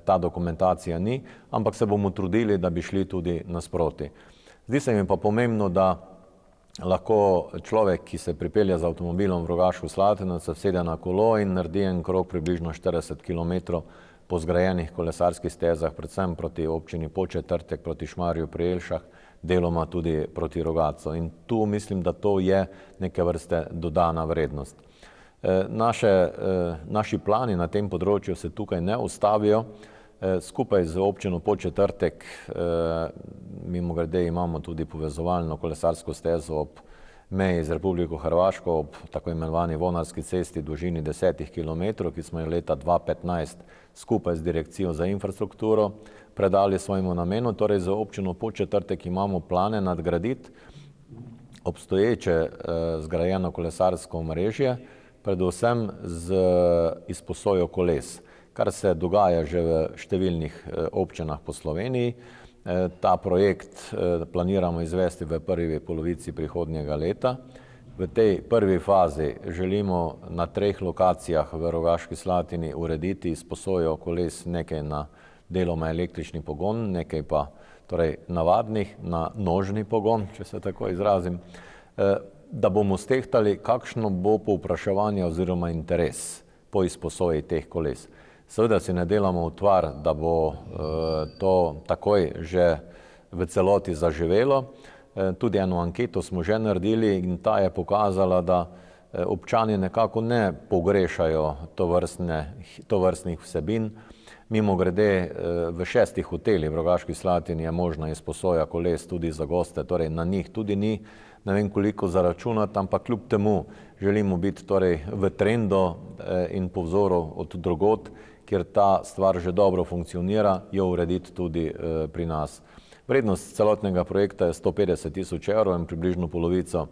ta dokumentacija ni, ampak se bomo trudili, da bi šli tudi nasproti. Zdi se mi pa pomembno, da lahko človek, ki se pripelje z avtomobilom v Rogaško Slatino, se sede na kolo in naredi en krog približno 40 kilometrov po zgrajenih kolesarskih stezah, predvsem proti občini Podčetrtek, proti Šmarju pri Jelšah, deloma tudi proti Rogatcu. In tu mislim, da to je neke vrste dodana vrednost. Naši plani na tem področju se tukaj ne ustavijo. Skupaj z občino Podčetrtek, mimogrede imamo tudi povezovalno kolesarsko stezo ob meji z Republiko Hrvaško, ob tako imenovani Vonarski cesti dolžini 10 kilometrov, ki smo jo leta 2015 skupaj z Direkcijo za infrastrukturo predali svojemu namenu. Torej za občino Podčetrtek imamo plane nadgraditi obstoječe zgrajeno kolesarsko omrežje, predvsem z izposojo koles, kar se dogaja že v številnih občinah po Sloveniji. Ta projekt planiramo izvesti v prvi polovici prihodnjega leta. V tej prvi fazi želimo na 3 lokacijah v Rogaški Slatini urediti izposojo koles, nekaj na deloma električni pogon, nekaj pa torej navadnih na nožni pogon, če se tako izrazim, da bomo stehtali, kakšno bo povpraševanje oziroma interes po izposoji teh koles. Seveda si ne delamo utvar, da bo to takoj že v celoti zaživelo. Tudi eno anketo smo že naredili in ta je pokazala, da občani nekako ne pogrešajo tovrstnih vsebin. Mimogrede, v 6 hotelih v Rogaški Slatini je možna izposoja koles tudi za goste, torej na njih tudi ni ne vem koliko zaračunati, ampak kljub temu želimo biti torej v trendu in po vzoru od drugod, kjer ta stvar že dobro funkcionira, jo urediti tudi pri nas. Vrednost celotnega projekta je 150 tisoč evrov in približno polovico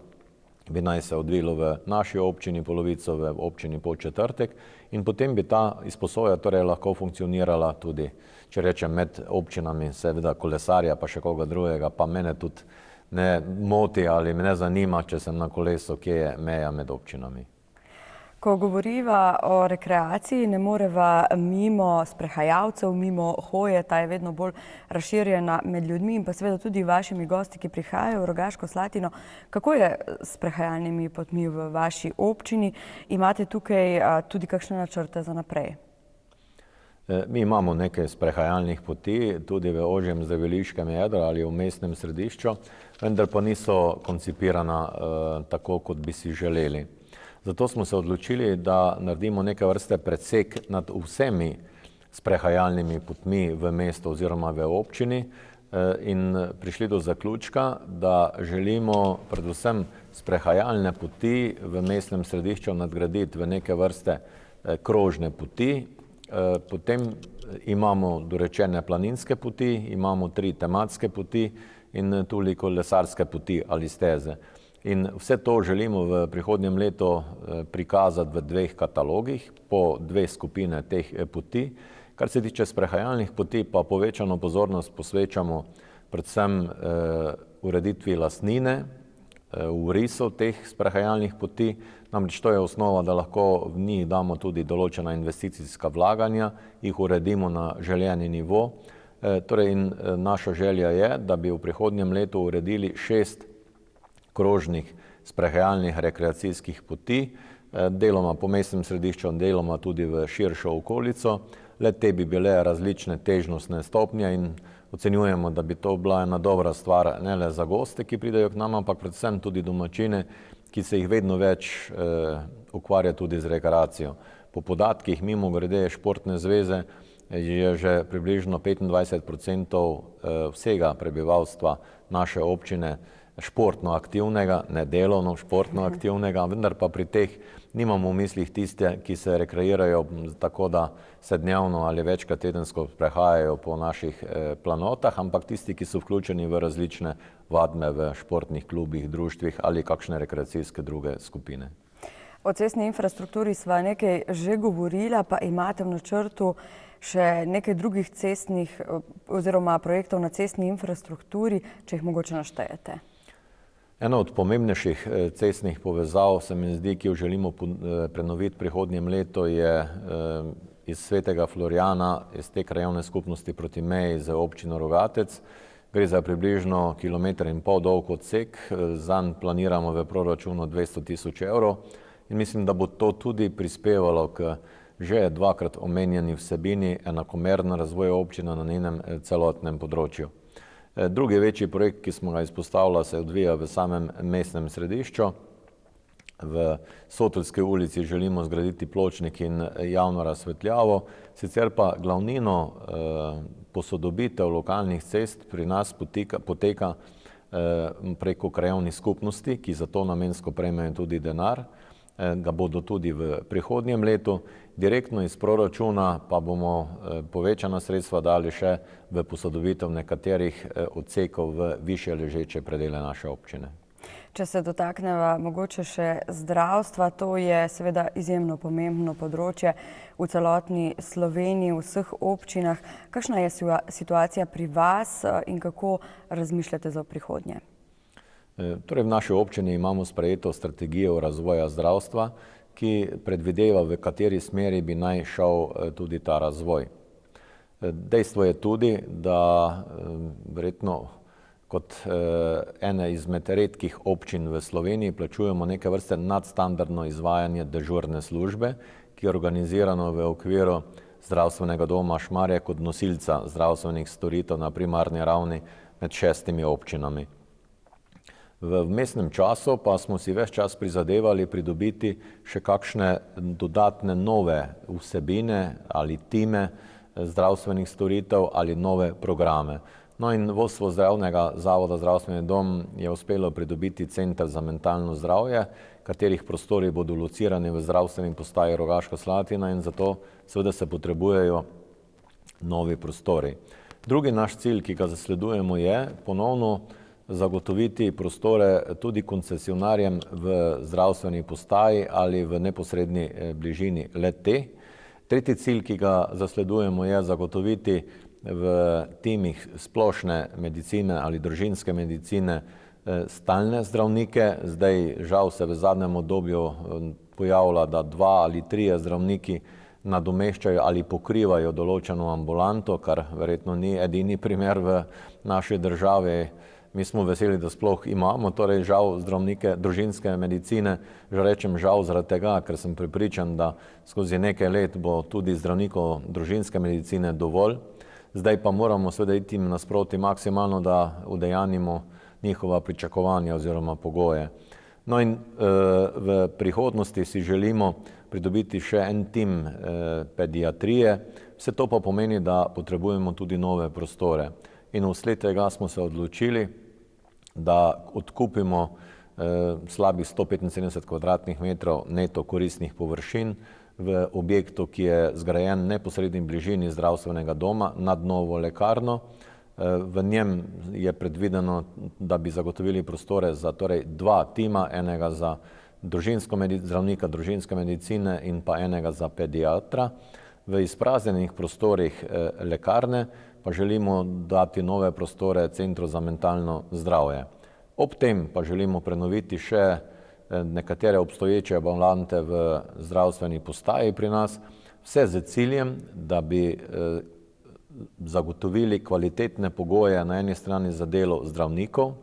bi naj se odvilo v naši občini, polovico v občini Podčetrtek in potem bi ta izposoja torej lahko funkcionirala tudi, če rečem, med občinami, seveda kolesarja pa še koga drugega, pa mene tudi ne moti ali me ne zanima, če sem na kolesu, kje je meja med občinami. Ko govoriva o rekreaciji, ne moreva mimo sprehajalcev, mimo hoje, ta je vedno bolj razširjena med ljudmi in pa seveda tudi vašimi gosti, ki prihajajo v Rogaško Slatino. Kako je s sprehajalnimi potmi v vaši občini? Imate tukaj tudi kakšne načrte za naprej? Mi imamo nekaj sprehajalnih poti, tudi v ožjem zdraviliškem jedru ali v mestnem središču, vendar pa niso koncipirana tako, kot bi si želeli. Zato smo se odločili, da naredimo neke vrste predsek nad vsemi sprehajalnimi potmi v mestu oziroma v občini in prišli do zaključka, da želimo predvsem sprehajalne poti v mestnem središču nadgraditi v neke vrste krožne poti. Potem imamo dorečene planinske poti, imamo 3 tematske poti in toliko lesarske poti ali steze. In vse to želimo v prihodnjem letu prikazati v 2 katalogih, po 2 skupine teh poti. Kar se tiče sprehajalnih poti, pa povečano pozornost posvečamo predvsem ureditvi lastnine, vrisov teh sprehajalnih poti. Namreč to je osnova, da lahko v njih damo tudi določena investicijska vlaganja, jih uredimo na željeni nivo. Torej, naša želja je, da bi v prihodnjem letu uredili 6 krožnih sprehajalnih rekreacijskih poti, deloma po mestnem središču, deloma tudi v širšo okolico. Le te bi bile različne težnostne stopnje in ocenjujemo, da bi to bila ena dobra stvar ne le za goste, ki pridejo k nam, ampak predvsem tudi domačine, ki se jih vedno več ukvarja tudi z rekreacijo. Po podatkih mimogrede Športne zveze je že približno 25% vsega prebivalstva naše občine športno aktivnega, ne delovno, športno aktivnega, vendar pa pri teh nimamo v mislih tiste, ki se rekreirajo tako, da se dnevno ali večkrat tedensko sprehajajo po naših planotah, ampak tisti, ki so vključeni v različne vadbe v športnih klubih, društvih ali kakšne rekreacijske druge skupine. O cestni infrastrukturi sva nekaj že govorila, pa imate v načrtu še nekaj drugih cestnih oziroma projektov na cestni infrastrukturi, če jih mogoče naštejete. Ena od pomembnejših cestnih povezav, se mi zdi, ki jo želimo prenoviti v prihodnjem letu, je iz Svetega Florjana, iz te krajevne skupnosti proti meji z občino Rogatec. Gre za približno 1,5 km dolg odsek, zanj planiramo v proračunu 200 tisoč evrov in mislim, da bo to tudi prispevalo k že 2-krat omenjeni vsebini enakomeren razvoj občine na njenem celotnem področju. Drugi večji projekt, ki smo ga izpostavili, se odvija v samem mestnem središču. V Sotoljski ulici želimo zgraditi pločnik in javno razsvetljavo, sicer pa glavnino posodobitev lokalnih cest pri nas poteka preko krajevnih skupnosti, ki za to namensko prejmejo tudi denar, ga bodo tudi v prihodnjem letu. Direktno iz proračuna pa bomo povečana sredstva dali še v posodobitev nekaterih odsekov v višje ležeče predele naše občine. Če se dotakneva mogoče še zdravstva, to je seveda izjemno pomembno področje v celotni Sloveniji, v vseh občinah. Kakšna je situacija pri vas in kako razmišljate za prihodnje? Torej, v naši občini imamo sprejeto strategijo razvoja zdravstva, ki predvideva, v kateri smeri bi naj šel tudi ta razvoj. Dejstvo je tudi, da verjetno kot ene izmed redkih občin v Sloveniji plačujemo neke vrste nadstandardno izvajanje dežurne službe, ki je organizirano v okviru zdravstvenega doma Šmarje kot nosilca zdravstvenih storitev na primarni ravni med 6 občinami. V vmesnem času pa smo si ves čas prizadevali pridobiti še kakšne dodatne nove vsebine ali time zdravstvenih storitev ali nove programe. No in vodstvo zdravnega zavoda Zdravstveni dom je uspelo pridobiti Center za mentalno zdravje, katerih prostori bodo locirani v zdravstveni postaji Rogaška Slatina in zato seveda se potrebujejo novi prostori. Drugi naš cilj, ki ga zasledujemo, je ponovno zagotoviti prostore tudi koncesionarjem v zdravstveni postaji ali v neposredni bližini le-te. Tretji cilj, ki ga zasledujemo, je zagotoviti v timih splošne medicine ali družinske medicine stalne zdravnike. Zdaj žal se v zadnjem obdobju pojavlja, da 2 ali 3 zdravniki nadomeščajo ali pokrivajo določeno ambulanto, kar verjetno ni edini primer v naši državi. Mi smo veseli, da sploh imamo torej žal zdravnike družinske medicine. Že rečem žal zaradi tega, ker sem prepričan, da skozi nekaj let bo tudi zdravnikov družinske medicine dovolj. Zdaj pa moramo seveda iti nasproti maksimalno, da udejanjimo njihova pričakovanja oziroma pogoje. No in v prihodnosti si želimo pridobiti še en tim pediatrije. Vse to pa pomeni, da potrebujemo tudi nove prostore. In vsled tega smo se odločili, da odkupimo slabih 175 kvadratnih metrov neto koristnih površin v objektu, ki je zgrajen v neposredni bližini zdravstvenega doma nad novo lekarno. V njem je predvideno, da bi zagotovili prostore za torej 2 tima, enega za zdravnika družinske medicine in pa enega za pediatra. V izpraznjenih prostorih lekarne pa želimo dati nove prostore Centru za mentalno zdravje. Ob tem pa želimo prenoviti še nekatere obstoječe ambulante v zdravstveni postaji pri nas, vse z ciljem, da bi zagotovili kvalitetne pogoje na eni strani za delo zdravnikov,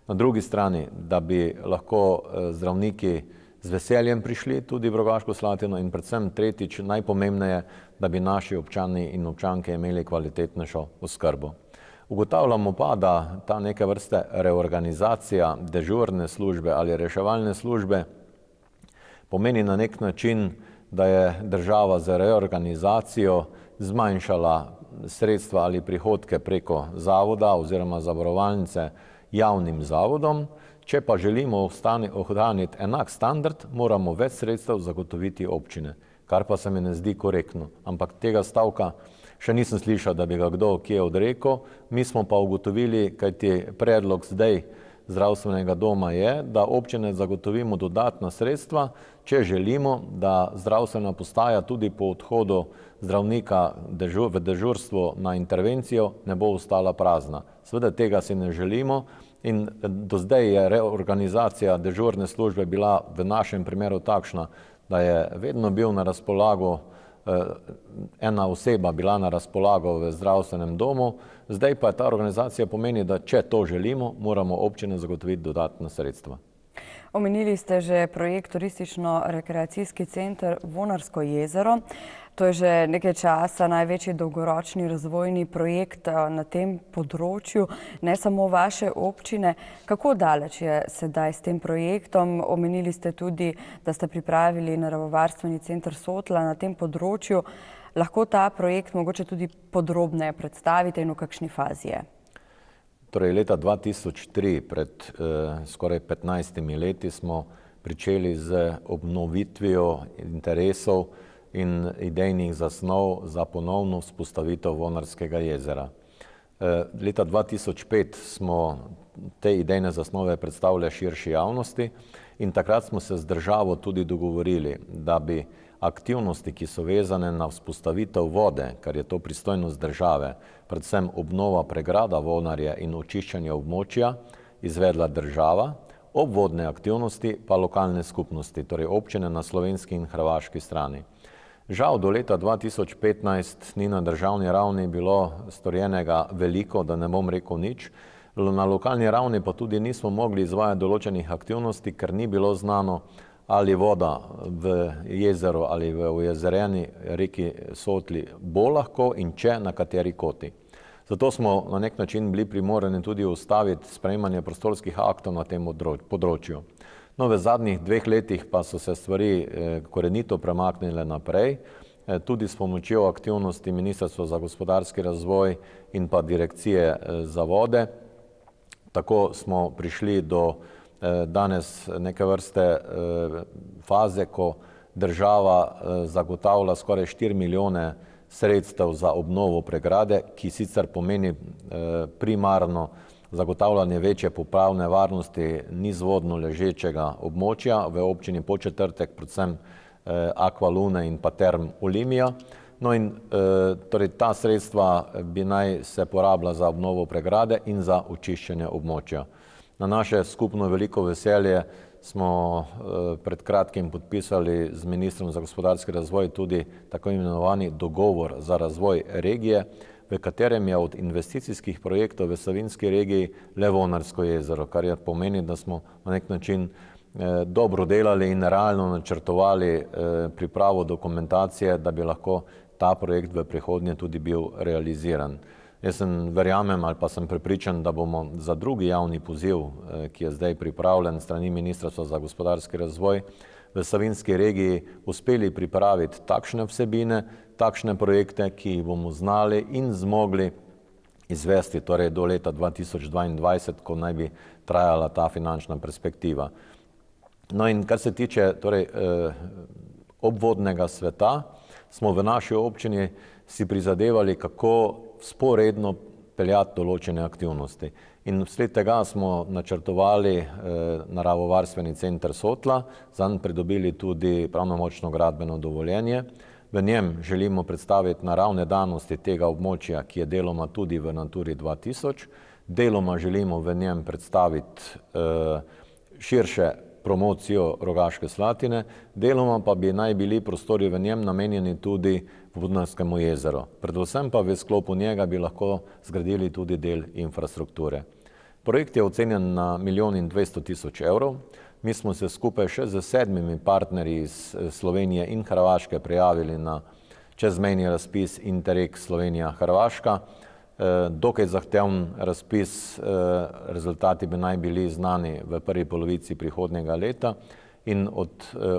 na drugi strani, da bi lahko zdravniki z veseljem prišli tudi v Rogaško Slatino in predvsem tretjič, najpomembneje, da bi naši občani in občanke imeli kvalitetnejšo oskrbo. Ugotavljamo pa, da ta neke vrste reorganizacija dežurne službe ali reševalne službe pomeni na nek način, da je država z reorganizacijo zmanjšala sredstva ali prihodke preko zavoda oziroma zavarovalnice javnim zavodom. Če pa želimo ohraniti enak standard, moramo več sredstev zagotoviti občine, kar pa se mi ne zdi korektno. Ampak tega stavka še nisem slišal, da bi ga kdo kje odrekel. Mi smo pa ugotovili, kajti predlog zdaj zdravstvenega doma je, da občine zagotovimo dodatna sredstva, če želimo, da zdravstvena postaja tudi po odhodu zdravnika v dežurstvo na intervencijo ne bo ostala prazna. Seveda tega si ne želimo in do zdaj je reorganizacija dežurne službe bila v našem primeru takšna, da je vedno bil na razpolago ena oseba bila na razpolago v zdravstvenem domu, zdaj pa ta organizacija pomeni, da če to želimo, moramo občine zagotoviti dodatna sredstva. Omenili ste že projekt Turistično-rekreacijski center Vonarsko jezero. To je že nekaj časa največji dolgoročni razvojni projekt na tem področju, ne samo vaše občine. Kako daleč je sedaj s tem projektom? Omenili ste tudi, da ste pripravili naravovarstveni center Sotla na tem področju. Lahko ta projekt mogoče tudi podrobneje predstavite in v kakšni fazi je? Torej, leta 2003, pred skoraj 15 leti, smo pričeli z obnovitvijo interesov in idejnih zasnov za ponovno vzpostavitev Vonarskega jezera. Leta 2005 smo te idejne zasnove predstavili širši javnosti in takrat smo se z državo tudi dogovorili, da bi aktivnosti, ki so vezane na vzpostavitev vode, kar je to pristojnost države, predvsem obnova pregrada Vonarje in očiščanje območja, izvedla država, obvodne aktivnosti pa lokalne skupnosti, torej občine na slovenski in hrvaški strani. Žal do leta 2015 ni na državni ravni bilo storjenega veliko, da ne bom rekel nič. Na lokalni ravni pa tudi nismo mogli izvajati določenih aktivnosti, ker ni bilo znano, ali voda v jezeru ali v ojezerjeni reki Sotli bo lahko in če, na kateri koti. Zato smo na nek način bili primorani tudi ustaviti sprejemanje prostorskih aktov na tem področju. No, v zadnjih 2 letih pa so se stvari korenito premaknile naprej, tudi s pomočjo aktivnosti Ministrstva za gospodarski razvoj in pa Direkcije za vode. Tako smo prišli do danes neke vrste faze, ko država zagotavlja skoraj 4 milijone sredstev za obnovo pregrade, ki sicer pomeni primarno zagotavljanje večje poplavne varnosti nizvodno ležečega območja v občini Podčetrtek, predvsem Aqua Lune in pa Term Olimia. No in torej ta sredstva bi naj se porabila za obnovo pregrade in za očiščenje območja. Na naše skupno veliko veselje smo pred kratkim podpisali z ministrom za gospodarski razvoj tudi tako imenovani dogovor za razvoj regije, v katerem je od investicijskih projektov v Savinjski regiji le Vonarsko jezero, kar je pomeni, da smo na nek način dobro delali in realno načrtovali pripravo dokumentacije, da bi lahko ta projekt v prihodnje tudi bil realiziran. Jaz verjamem ali pa sem prepričan, da bomo za drugi javni poziv, ki je zdaj pripravljen strani Ministrstva za gospodarski razvoj, v Savinjski regiji uspeli pripraviti takšne vsebine, takšne projekte, ki jih bomo znali in zmogli izvesti, torej do leta 2022, ko naj bi trajala ta finančna perspektiva. No in kar se tiče torej obvodnega sveta, smo v naši občini si prizadevali, kako vzporedno peljati določene aktivnosti. In vsled tega smo načrtovali naravovarstveni center Sotla, zanj pridobili tudi pravnomočno gradbeno dovoljenje. V njem želimo predstaviti naravne danosti tega območja, ki je deloma tudi v Naturi 2000. Deloma želimo v njem predstaviti širše promocijo Rogaške Slatine, deloma pa bi naj bili prostori v njem namenjeni tudi Vodnarskemu jezeru. Predvsem pa v sklopu njega bi lahko zgradili tudi del infrastrukture. Projekt je ocenjen na 1.200.000 evrov. Mi smo se skupaj še z 7 partnerji iz Slovenije in Hrvaške prijavili na čezmejni razpis Interreg Slovenija-Hrvaška. Dokaj zahteven razpis, rezultati bi naj bili znani v prvi polovici prihodnjega leta in od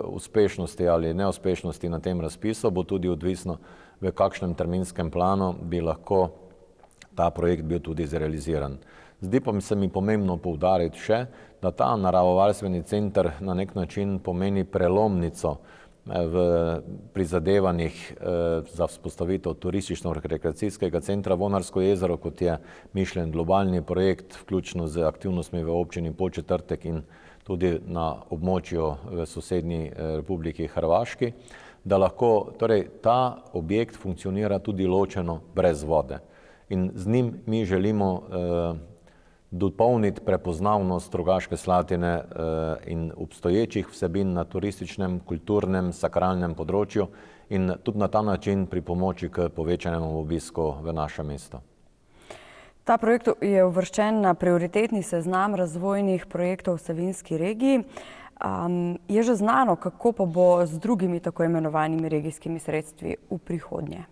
uspešnosti ali neuspešnosti na tem razpisu bo tudi odvisno, v kakšnem terminskem planu bi lahko ta projekt bil tudi zrealiziran. Zdi pa se mi pomembno poudariti še, da ta naravovarstveni center na nek način pomeni prelomnico v prizadevanjih za vzpostavitev turistično-rekreacijskega centra Vonarsko jezero, kot je mišljen globalni projekt, vključno z aktivnostmi v občini Podčetrtek in tudi na območju v sosednji Republiki Hrvaški, da lahko torej ta objekt funkcionira tudi ločeno brez vode. In z njim mi želimo dopolniti prepoznavnost Rogaške Slatine in obstoječih vsebin na turističnem, kulturnem, sakralnem področju in tudi na ta način pripomoči k povečanemu obisku v naše mesto. Ta projekt je uvrščen na prioritetni seznam razvojnih projektov v Savinjski regiji. Je že znano, kako pa bo z drugimi tako imenovanimi regijskimi sredstvi v prihodnje?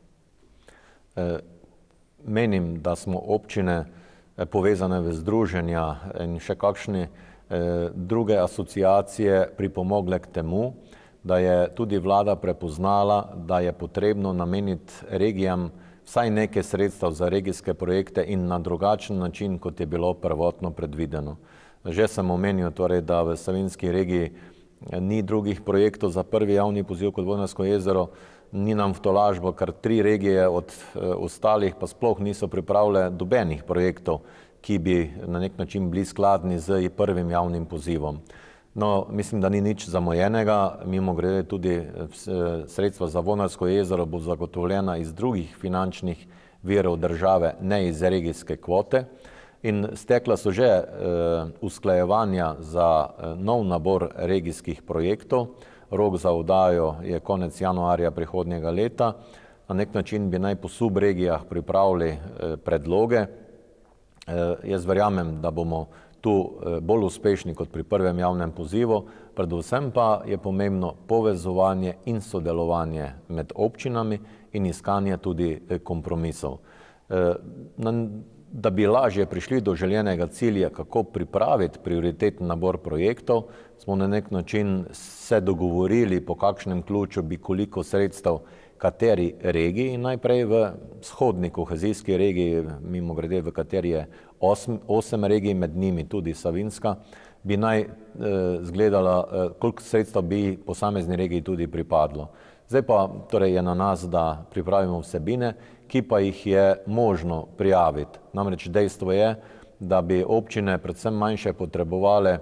Menim, da smo občine povezane v združenja in še kakšne druge asociacije pripomogle k temu, da je tudi vlada prepoznala, da je potrebno nameniti regijam vsaj nekaj sredstev za regijske projekte in na drugačen način, kot je bilo prvotno predvideno. Že sem omenil, torej, da v Savinjski regiji ni drugih projektov za prvi javni poziv kot Vodnarsko jezero, ni nam v tolažbo, kar 3 regije od ostalih pa sploh niso pripravile dobenih projektov, ki bi na nek način bili skladni z prvim javnim pozivom. No, mislim, da ni nič zamujenega, mimogrede tudi sredstva za Vodnarsko jezero bo zagotovljena iz drugih finančnih virov države, ne iz regijske kvote. In stekla so že usklajevanja za nov nabor regijskih projektov. Rok za oddajo je konec januarja prihodnjega leta. Na nek način bi naj po subregijah pripravili predloge. Jaz verjamem, da bomo tu bolj uspešni kot pri prvem javnem pozivu, predvsem pa je pomembno povezovanje in sodelovanje med občinami in iskanje tudi kompromisov. Da bi lažje prišli do željenega cilja, kako pripraviti prioriteten nabor projektov, smo na nek način se dogovorili, po kakšnem ključu bi koliko sredstev kateri regiji, najprej v vzhodni kohezijski regiji, mimogrede v kateri je 8 regij, med njimi tudi Savinjska, bi naj zgledala, koliko sredstva bi posamezni regiji tudi pripadlo. Zdaj pa torej je na nas, da pripravimo vsebine, ki pa jih je možno prijaviti. Namreč dejstvo je, da bi občine, predvsem manjše, potrebovale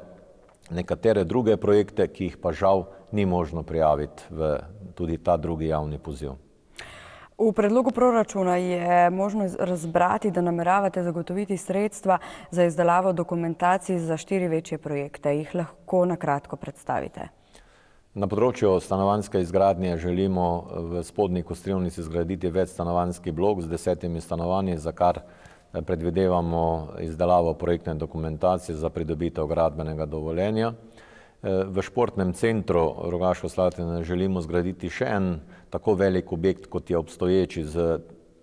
nekatere druge projekte, ki jih pa žal ni možno prijaviti v tudi ta drugi javni poziv. V predlogu proračuna je možno razbrati, da nameravate zagotoviti sredstva za izdelavo dokumentacij za 4 večje projekte. Jih lahko na kratko predstavite? Na področju stanovanjske izgradnje želimo v Spodnji Kostrivnici zgraditi večstanovanjski blok z 10 stanovanji, za kar predvidevamo izdelavo projektne dokumentacije za pridobitev gradbenega dovoljenja. V športnem centru Rogaška Slatina želimo zgraditi še en tako velik objekt, kot je obstoječi, z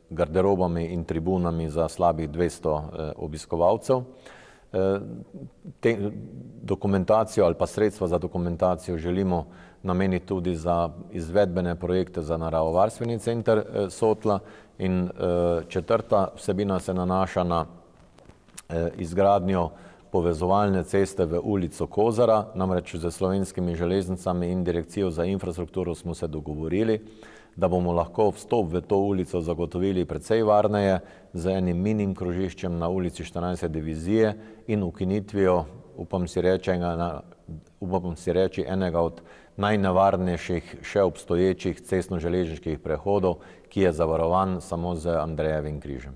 garderobami in tribunami za slabih 200 obiskovalcev. Dokumentacijo ali pa sredstva za dokumentacijo želimo nameniti tudi za izvedbene projekte za naravovarstveni center Sotla. In četrta vsebina se nanaša na izgradnjo povezovalne ceste v ulico Kozara, namreč z Slovenskimi železnicami in Direkcijo za infrastrukturo smo se dogovorili, da bomo lahko vstop v to ulico zagotovili precej varneje z enim minim krožiščem na ulici 14. divizije in ukinitvijo, upam si reči, enega od najnevarnejših še obstoječih cestno-železniških prehodov, ki je zavarovan samo z Andrejevim križem.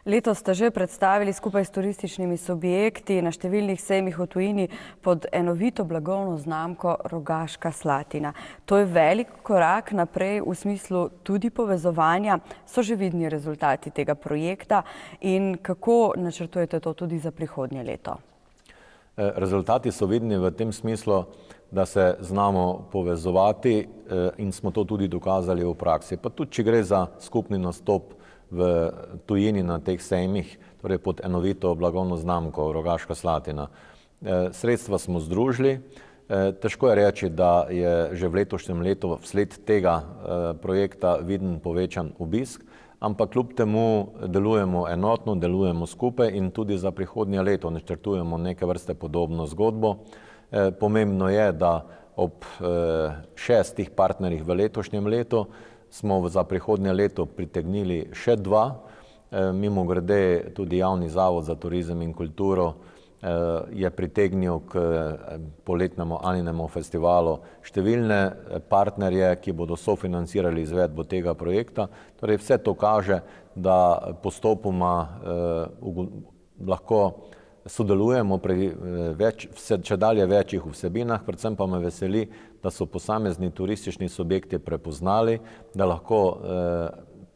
Letos ste že predstavili skupaj s turističnimi subjekti na številnih sejmih v tujini pod enovito blagovno znamko Rogaška Slatina. To je velik korak naprej v smislu tudi povezovanja. So že vidni rezultati tega projekta in kako načrtujete to tudi za prihodnje leto? Rezultati so vidni v tem smislu, da se znamo povezovati in smo to tudi dokazali v praksi. Pa tudi, če gre za skupni nastop v tujini na teh sejmih, torej pod enovito blagovno znamko Rogaška Slatina. Sredstva smo združili. Težko je reči, da je že v letošnjem letu vsled tega projekta viden povečan obisk, ampak kljub temu delujemo enotno, delujemo skupaj in tudi za prihodnje leto načrtujemo neke vrste podobno zgodbo. Pomembno je, da ob 6 partnerjih v letošnjem letu smo za prihodnje leto pritegnili še 2. Mimogrede tudi Javni zavod za turizem in kulturo je pritegnil k poletnemu Aninemu festivalu številne partnerje, ki bodo sofinancirali izvedbo tega projekta. Torej vse to kaže, da postopoma lahko sodelujemo pri čedalje večjih vsebinah, predvsem pa me veseli, da so posamezni turistični subjekti prepoznali, da lahko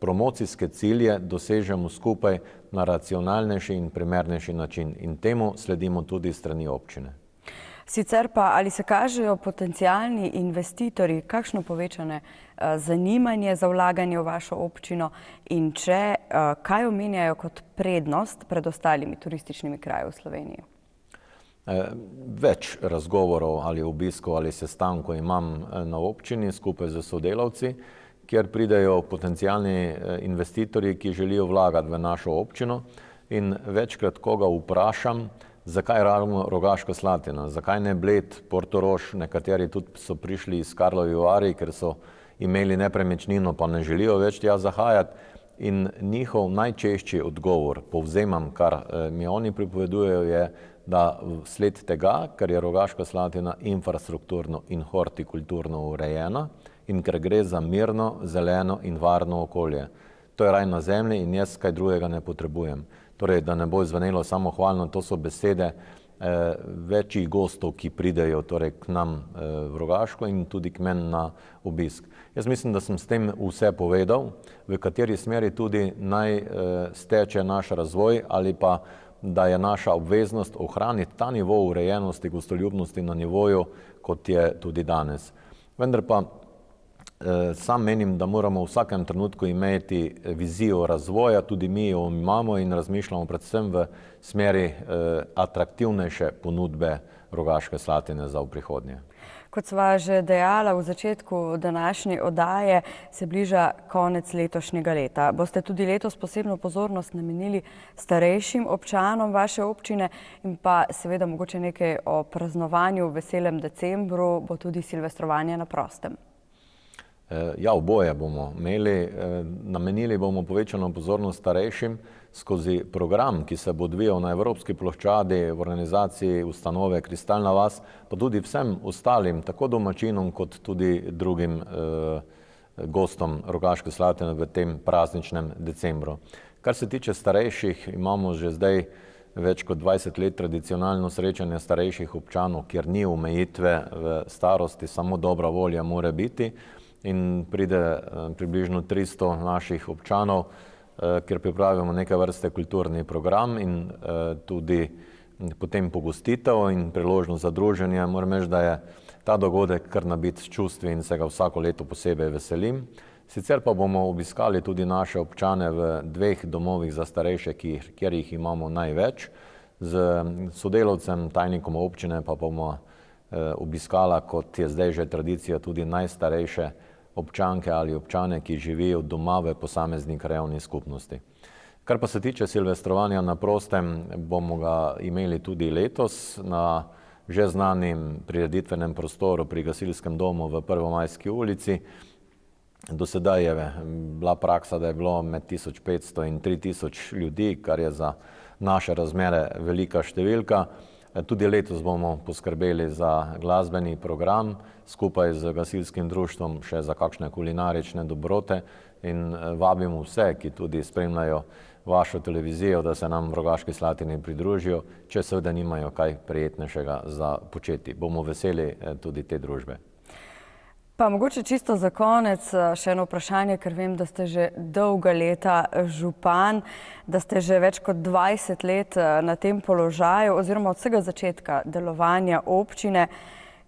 promocijske cilje dosežemo skupaj na racionalnejši in primernejši način in temu sledimo tudi strani občine. Sicer pa, ali se kažejo potencialni investitorji, kakšno povečane zanimanje za vlaganje v vašo občino in če, kaj omenjajo kot prednost pred ostalimi turističnimi kraji v Sloveniji? Več razgovorov ali obiskov ali sestankov imam na občini skupaj z sodelavci, kjer pridejo potencialni investitorji, ki želijo vlagati v našo občino in večkrat koga vprašam, zakaj ravno Rogaška Slatina, zakaj ne Bled, Portorož, nekateri tudi so prišli iz Karlovy Vary, ker so imeli nepremičnino, pa ne želijo več tja zahajati in njihov najčešći odgovor, povzemam, kar mi oni pripovedujejo, je, da sled tega, ker je Rogaška Slatina infrastrukturno in hortikulturno urejena in ker gre za mirno, zeleno in varno okolje. To je raj na zemlji in jaz kaj drugega ne potrebujem. Torej, da ne bo zvenelo samohvalno, to so besede večjih gostov, ki pridejo torej k nam v Rogaško in tudi k meni na obisk. Jaz mislim, da sem s tem vse povedal, v kateri smeri tudi naj steče naš razvoj ali pa da je naša obveznost ohraniti ta nivo urejenosti, gostoljubnosti na nivoju, kot je tudi danes. Vendar pa sam menim, da moramo v vsakem trenutku imeti vizijo razvoja, tudi mi jo imamo in razmišljamo predvsem v smeri atraktivnejše ponudbe Rogaške Slatine za v prihodnje. Kot sva že dejala v začetku današnje oddaje, se bliža konec letošnjega leta. Boste tudi letos posebno pozornost namenili starejšim občanom vaše občine in pa seveda mogoče nekaj o praznovanju v veselem decembru, bo tudi silvestrovanje na prostem. Ja, oboje bomo imeli. Namenili bomo povečano pozornost starejšim skozi program, ki se bo odvijal na Evropski ploščadi v organizaciji ustanove Kristalna vas, pa tudi vsem ostalim, tako domačinom kot tudi drugim gostom Rogaške Slatine v tem prazničnem decembru. Kar se tiče starejših, imamo že zdaj več kot 20 let tradicionalno srečanje starejših občanov, kjer ni omejitve v starosti, samo dobra volja mora biti. In pride približno 300 naših občanov, kjer pripravimo neke vrste kulturni program in tudi potem pogostitev in priložnost za druženje. Moram reči, da je ta dogodek kar nabit s čustvi in se ga vsako leto posebej veselim. Sicer pa bomo obiskali tudi naše občane v 2 domovih za starejše, kjer jih imamo največ. Z sodelavcem, tajnikom občine pa bomo obiskala, kot je zdaj že tradicija, tudi najstarejše občanke ali občane, ki živijo doma v posamezni krajevni skupnosti. Kar pa se tiče silvestrovanja na prostem, bomo ga imeli tudi letos na že znanim prireditvenem prostoru pri gasilskem domu v Prvomajski ulici. Do sedaj je bila praksa, da je bilo med 1500 in 3000 ljudi, kar je za naše razmere velika številka. Tudi letos bomo poskrbeli za glasbeni program, skupaj z gasilskim društvom še za kakšne kulinarične dobrote in vabimo vse, ki tudi spremljajo vašo televizijo, da se nam v Rogaški Slatini pridružijo, če seveda nimajo kaj prijetnejšega za početi. Bomo veseli tudi te družbe. Pa mogoče čisto za konec še eno vprašanje, ker vem, da ste že dolga leta župan, da ste že več kot 20 let na tem položaju oziroma od vsega začetka delovanja občine.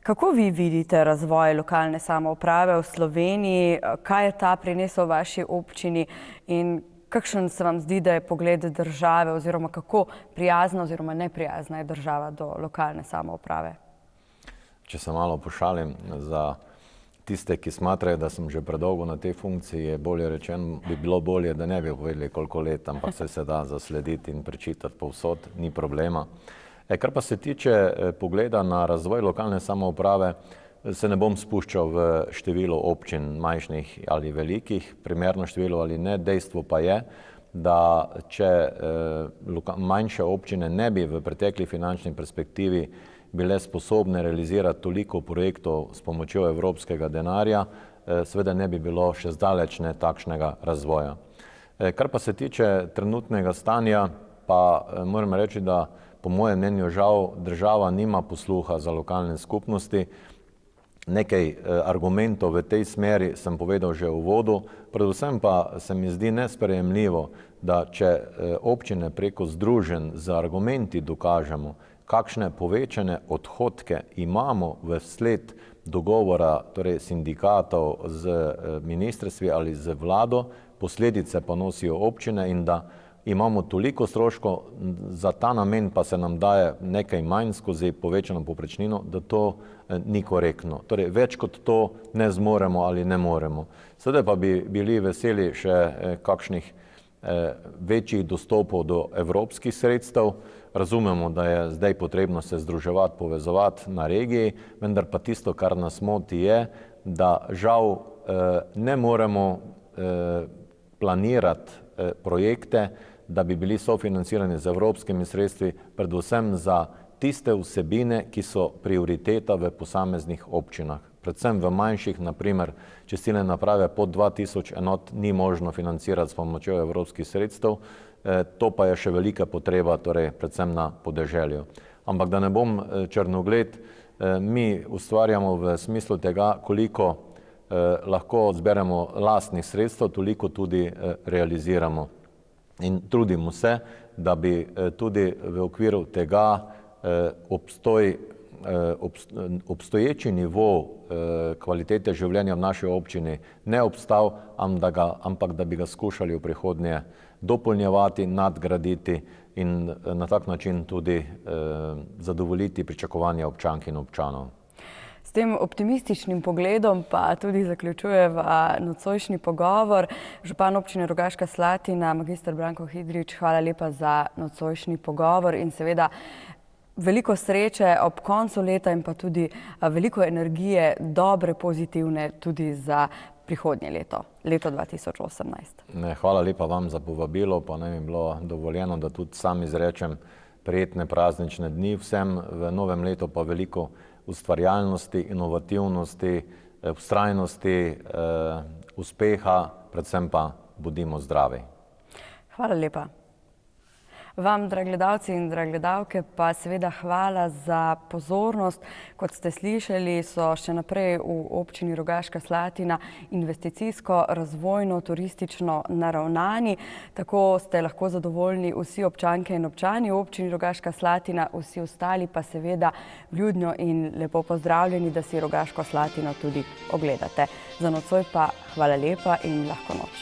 Kako vi vidite razvoj lokalne samouprave v Sloveniji? Kaj je ta prinesel vaši občini in kakšen se vam zdi, da je pogled države oziroma kako prijazna oziroma neprijazna je država do lokalne samouprave? Če se malo pošalim, za tiste, ki smatrajo, da sem že predolgo na tej funkciji, je bolje rečeno, bi bilo bolje, da ne bi povedali koliko let, ampak se da zaslediti in prečitati povsod, ni problema. Kar pa se tiče pogleda na razvoj lokalne samouprave, se ne bom spuščal v število občin, majhnih ali velikih, primerno število ali ne. Dejstvo pa je, da če manjše občine ne bi v pretekli finančni perspektivi bile sposobne realizirati toliko projektov s pomočjo evropskega denarja, seveda ne bi bilo še zdaleč ne takšnega razvoja. Kar pa se tiče trenutnega stanja, pa moram reči, da po mojem mnenju žal država nima posluha za lokalne skupnosti. Nekaj argumentov v tej smeri sem povedal že v uvodu, predvsem pa se mi zdi nesprejemljivo, da če občine preko združenj z argumenti dokažemo, kakšne povečane odhodke imamo vsled dogovora, torej sindikatov z ministrstvi ali z vlado, posledice pa nosijo občine in da imamo toliko stroškov, za ta namen pa se nam daje nekaj manj skozi povečano povprečnino, da to ni korektno. Torej, več kot to ne zmoremo ali ne moremo. Sedaj pa bi bili veseli še kakšnih večjih dostopov do evropskih sredstev. Razumemo, da je zdaj potrebno se združevati, povezovati na regiji, vendar pa tisto, kar nas moti je, da žal ne moremo planirati projekte, da bi bili sofinancirani z evropskimi sredstvi, predvsem za tiste vsebine, ki so prioriteta v posameznih občinah. Predvsem v manjših, naprimer, čistilne naprave pod 2000 enot ni možno financirati s pomočjo evropskih sredstev, to pa je še velika potreba, torej predvsem na podeželju. Ampak da ne bom črnogled, mi ustvarjamo v smislu tega, koliko lahko zberemo lastnih sredstev, toliko tudi realiziramo. In trudimo se, da bi tudi v okviru tega obstoječi nivo kvalitete življenja v naši občini ne obstal, ampak da bi ga skušali v prihodnje dopolnjevati, nadgraditi in na tak način tudi zadovoljiti pričakovanja občank in občanov. S tem optimističnim pogledom pa tudi zaključujeva nocojšnji pogovor. Župan občine Rogaška Slatina, magister Branko Hidrič, hvala lepa za nocojšnji pogovor in seveda veliko sreče ob koncu leta in pa tudi veliko energije, dobre, pozitivne tudi za prihodnje leto, leto 2018. Hvala lepa vam za povabilo, pa naj mi bilo dovoljeno, da tudi sam izrečem prijetne praznične dni vsem v novem letu, pa veliko ustvarjalnosti, inovativnosti, vztrajnosti, uspeha, predvsem pa bodimo zdravi. Hvala lepa. Vam, dragi gledalci in drage gledalke, pa seveda hvala za pozornost. Kot ste slišali, so še naprej v občini Rogaška Slatina investicijsko, razvojno, turistično naravnani. Tako ste lahko zadovoljni vsi občanke in občani v občini Rogaška Slatina, vsi ostali pa seveda vljudno in lepo pozdravljeni, da si Rogaško Slatino tudi ogledate. Za nocoj pa hvala lepa in lahko noč.